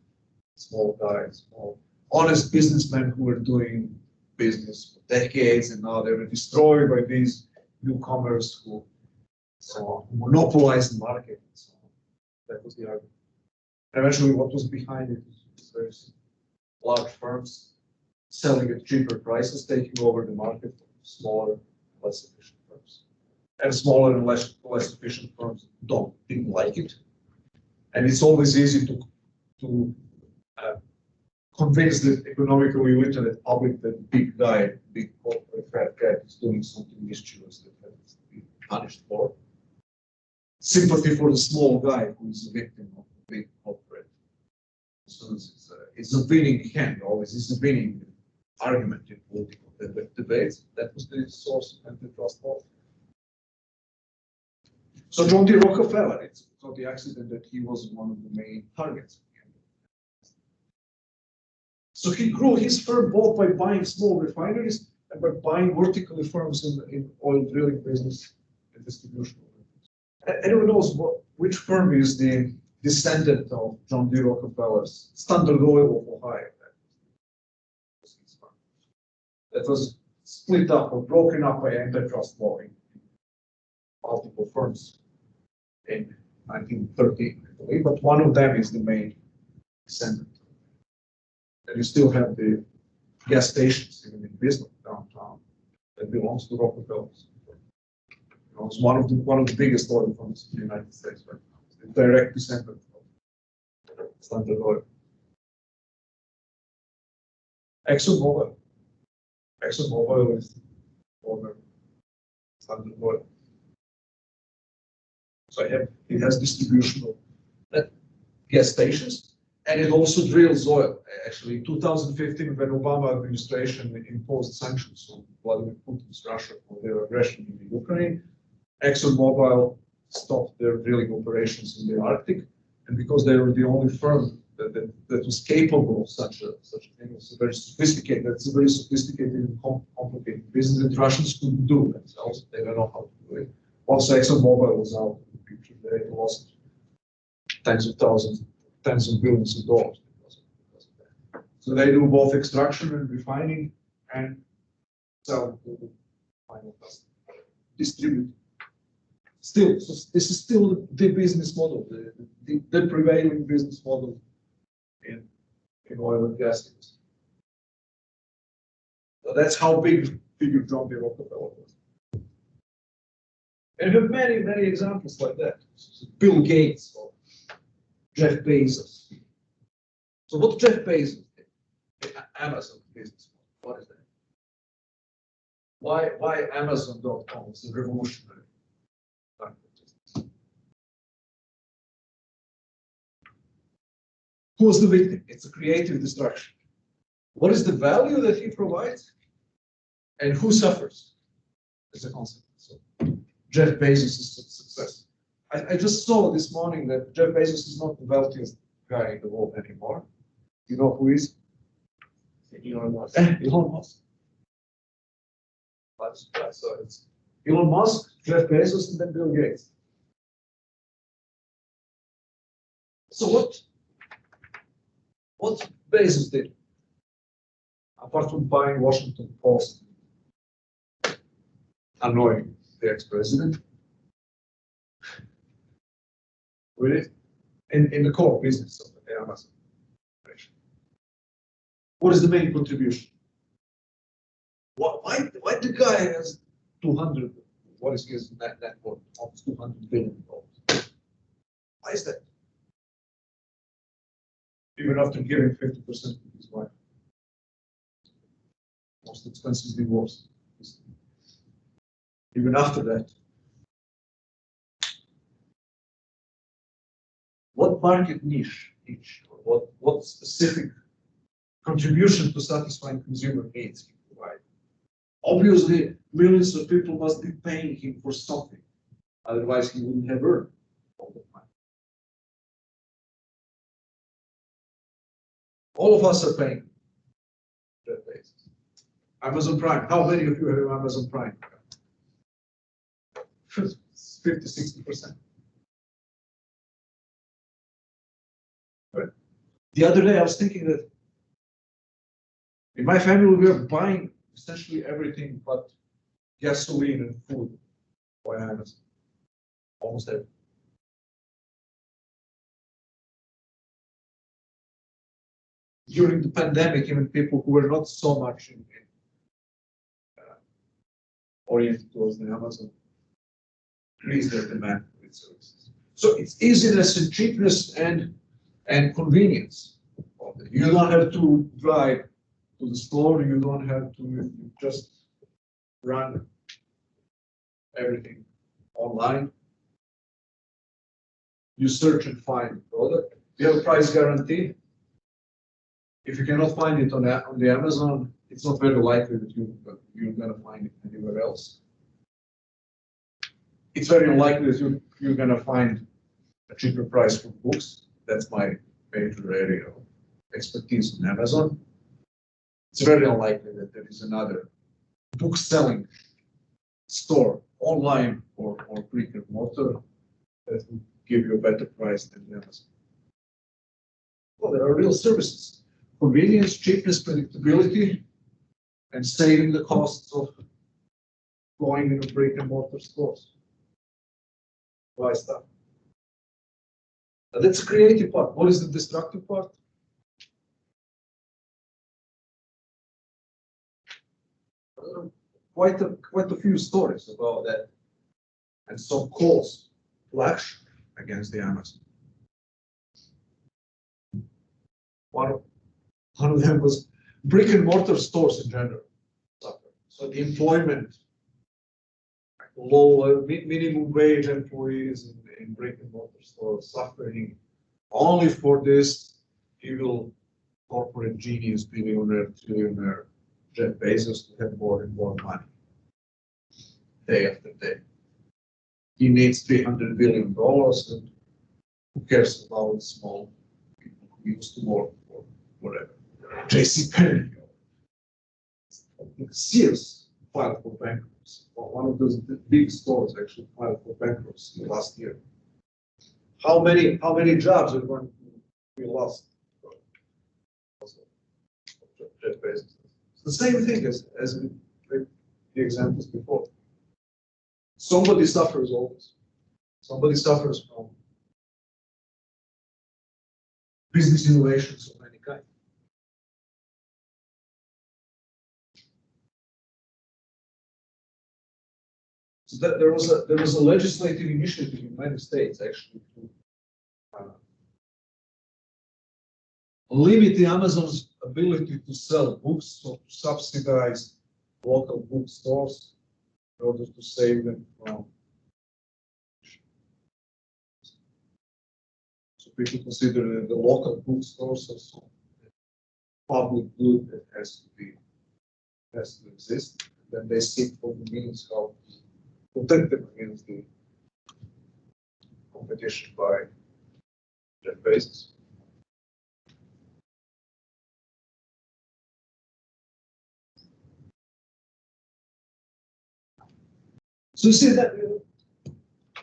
small guys, small honest businessmen who were doing business for decades, and now they were destroyed by these newcomers who monopolized the market and so on. That was the argument. Eventually, what was behind it is very simple. Large firms selling at cheaper prices, taking over the market from smaller, less efficient firms. And smaller and less efficient firms didn't like it. And it's always easy to convince the economically illiterate public that big guy, big corporate fat cat is doing something mischievous that has to be punished for. Sympathy for the small guy who is a victim of a big corporate. So it's a winning hand, always is a winning argument in political debates. That was the source of antitrust law. So John D. Rockefeller, it's not the accident that he was one of the main targets. So he grew his firm both by buying small refineries and by buying vertically firms in oil drilling business and distribution. Anyone knows which firm is the descendant of John D. Rockefeller's Standard Oil of Ohio? That was split up or broken up by antitrust law in multiple firms in 1913, I believe, but one of them is the main descendant. And you still have the gas stations even in Bismarck downtown that belongs to Rockefellers. It's one of the biggest oil firms in the United States right now. It's the direct descendant of Standard Oil. ExxonMobil. ExxonMobil is former Standard Oil. So it has distribution of gas stations, and it also drills oil. Actually, in 2015, when Obama administration imposed sanctions on Vladimir Putin's Russia for their aggression in Ukraine, ExxonMobil stopped their drilling operations in the Arctic, and because they were the only firm that was capable of such a thing, it's a very sophisticated. That's a very sophisticated and complicated business that Russians couldn't do themselves. They don't know how to do it. Once ExxonMobil was out of the picture, they lost tens of thousands, tens of billions of dollars because of that. So they do both extraction and refining and sell to the final customer, distribute. Still, so this is still the business model, the prevailing business model in oil and gas industry. So that's how big figure John D. Rockefeller was. And we have many, many examples like that. Bill Gates or Jeff Bezos. So what Jeff Bezos did, Amazon business model, what is that? Why Amazon.com is a revolutionary? Who's the victim? It's a creative destruction. What is the value that he provides? And who suffers as a consequence? So Jeff Bezos' success. I just saw this morning that Jeff Bezos is not the wealthiest guy in the world anymore. You know who is? Elon Musk. Elon Musk. So it's Elon Musk, Jeff Bezos, and then Bill Gates. So what Bezos did, apart from buying Washington Post, annoying the ex-president, really, in the core business of the Amazon operation. What is the main contribution? Why the guy has 200? What is his net worth? Almost $200 billion. Why is that? Even after giving 50% to his wife, most expensive divorce. Even after that, what market niche, what specific contribution to satisfying consumer needs he provide? Obviously, millions of people must be paying him for something, otherwise he wouldn't have earned all the time. All of us are paying that basis. Amazon Prime. How many of you have Amazon Prime? 50, 60%. Right. The other day I was thinking that in my family we are buying essentially everything but gasoline and food by Amazon. Almost everything. During the pandemic, even people who were not so much oriented towards the Amazon increased their demand for its services. So it's easiness and cheapness and convenience. You don't have to drive to the store. You don't have to. You just run everything online. You search and find the product. You have a price guarantee. If you cannot find it on the Amazon, it's not very likely that you're going to find it anywhere else. It's very unlikely that you're going to find a cheaper price for books. That's my major area of expertise on Amazon. It's very unlikely that there is another book selling store online or brick and mortar that will give you a better price than Amazon. Well, there are real services. Convenience, cheapness, predictability, and saving the costs of going into brick and mortar stores. Buy stuff. Now that's the creative part. What is the destructive part? Quite a few stories about that. and some calls to action against the Amazon. One of them was brick and mortar stores in general suffer. So the employment, low minimum wage employees in brick and mortar stores suffering only for this evil corporate genius, billionaire, trillionaire, Jeff Bezos to have more and more money day after day. He needs $300 billion, and who cares about small people who used to work for whatever? JCPenney, Sears filed for bankruptcy. One of those big stores actually filed for bankruptcy last year. How many jobs are going to be lost? Jeff Bezos. It's the same thing as the examples before. Somebody suffers always. Somebody suffers from business innovations of any kind. So that there was a legislative initiative in the United States actually to limit the Amazon's ability to sell books or to subsidize local bookstores in order to save them from. So people consider that the local bookstores are some public good that has to exist. Then they seek for the means how to protect them against the competition by Jeff Bezos. So you see that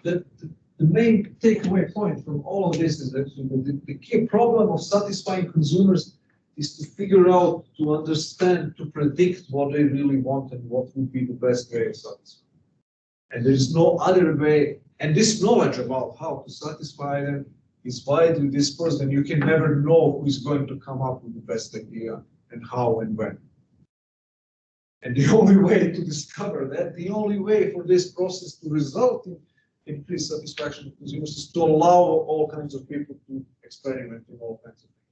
the main takeaway point from all of this is that the key problem of satisfying consumers is to figure out, to understand, to predict what they really want and what would be the best way of satisfying. And there is no other way. And this knowledge about how to satisfy them is widely dispersed, and you can never know who is going to come up with the best idea and how and when. And the only way to discover that, the only way for this process to result in increased satisfaction of consumers is to allow all kinds of people to experiment in all kinds of things.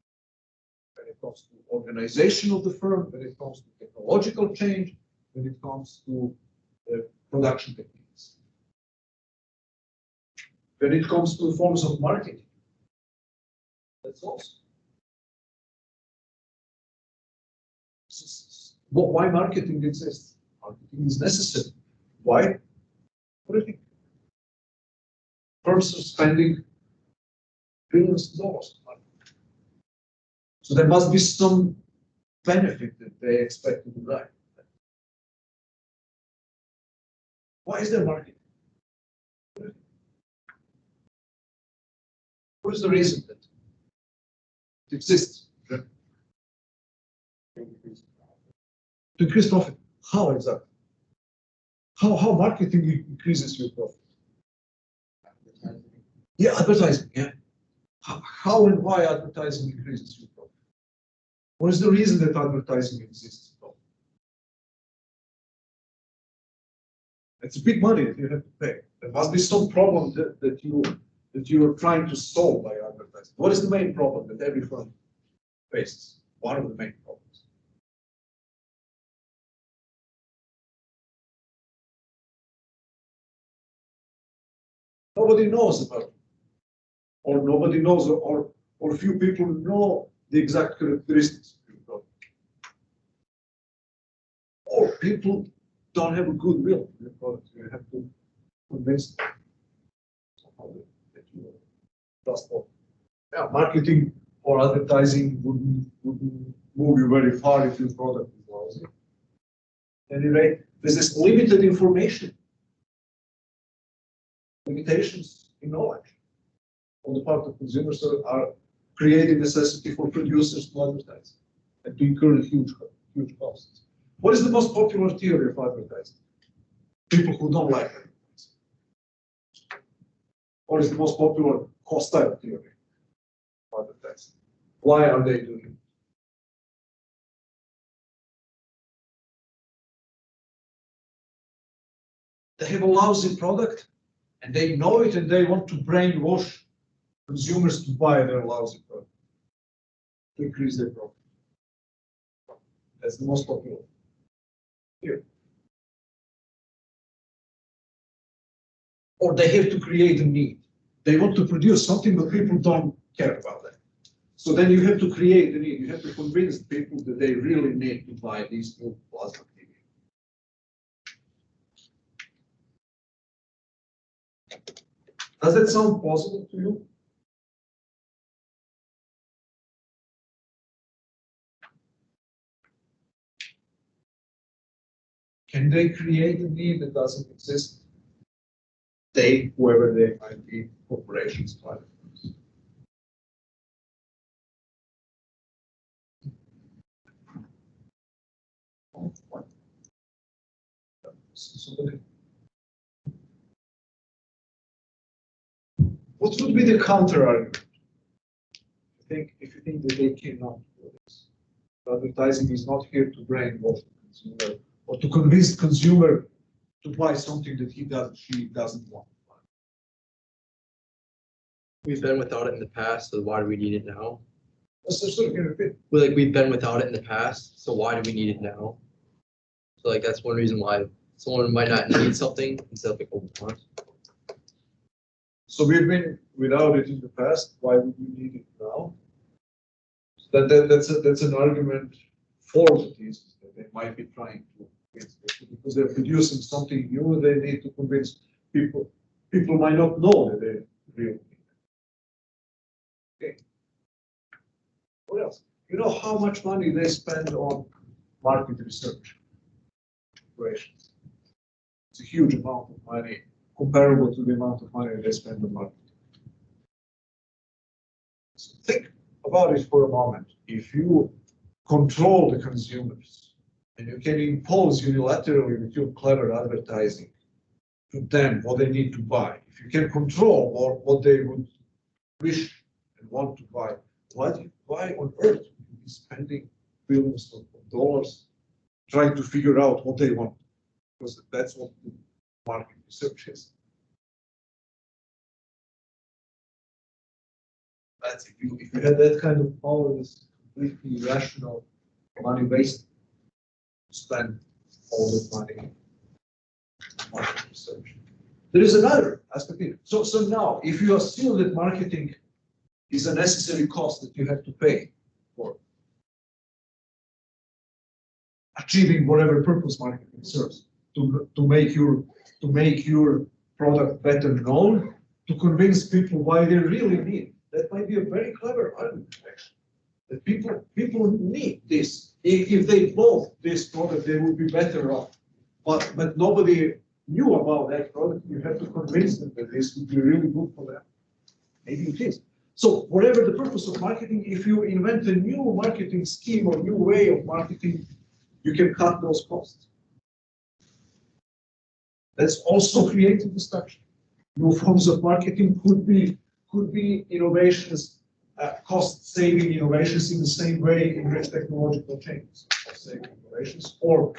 When it comes to organization of the firm, when it comes to technological change, when it comes to production techniques. When it comes to forms of marketing, that's also. Why marketing exists? Marketing is necessary. Why? What do you think? Firms are spending billions of dollars on marketing. So there must be some benefit that they expect to derive. Why is there marketing? What is the reason that it exists? To increase profit. How exactly? How marketing increases your profit? Advertising. Yeah, advertising. Yeah. How and why advertising increases your profit? What is the reason that advertising exists? It's big money that you have to pay. There must be some problem that you are trying to solve by advertising. What is the main problem that every firm faces? One of the main problems. Nobody knows about it, or nobody knows, or few people know the exact characteristics of your product, or people don't have a good will for your product. You have to convince them that you trust them. Yeah, marketing or advertising wouldn't move you very far if your product is lousy. At any rate, there's this limited information. Limitations in knowledge on the part of consumers are creating necessity for producers to advertise and to incur huge costs. What is the most popular theory of advertising? People who don't like advertising. What is the most popular hostile theory of advertising? Why are they doing it? They have a lousy product. And they know it and they want to brainwash consumers to buy their lousy product to increase their profit. That's the most popular. Here. Or they have to create a need. They want to produce something, but people don't care about that. So then you have to create the need. You have to convince people that they really need to buy these new plasma TV. Does that sound possible to you? Can they create a need that doesn't exist? They, whoever they might be, corporations, private firms. What would be the counter argument? If you think that they cannot do this, advertising is not here to brainwash the consumer or to convince the consumer to buy something that she doesn't want to buy. We've been without it in the past, so why do we need it now? We've been without it in the past, so why do we need it now? So like that's one reason why someone might not need something instead of like, oh, want. So we've been without it in the past. Why would we need it now? So that's an argument for the thesis that they might be trying to convince people because they're producing something new. They need to convince people. People might not know that they really need it. Okay. What else? You know how much money they spend on market research operations? It's a huge amount of money, comparable to the amount of money they spend on marketing. So think about it for a moment. If you control the consumers and you can impose unilaterally with your clever advertising to them what they need to buy, if you can control what they would wish and want to buy, why on earth would you be spending billions of dollars trying to figure out what they want? Because that's what the market research is. That's if you had that kind of power, this completely irrational money waste, spend all the money on market research. There is another aspect here. So now, if you assume that marketing is a necessary cost that you have to pay for achieving whatever purpose marketing serves, to make your product better known, to convince people why they really need. That might be a very clever argument, actually. That people need this. If they bought this product, they would be better off. But nobody knew about that product. You have to convince them that this would be really good for them. Maybe it is. So whatever the purpose of marketing, if you invent a new marketing scheme or new way of marketing, you can cut those costs. That's also creative destruction. New forms of marketing could be innovations, cost-saving innovations in the same way in rich technological changes, cost-saving innovations, or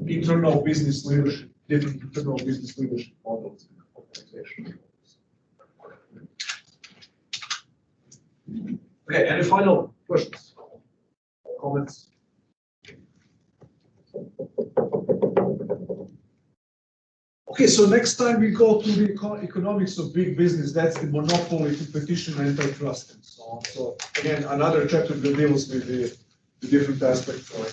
internal business leadership, different internal business leadership models in organizations. Okay, any final questions, comments? Okay, so next time we go to the economics of big business, that's the monopoly, competition, antitrust, and so on. So again, another chapter that deals with the different aspects of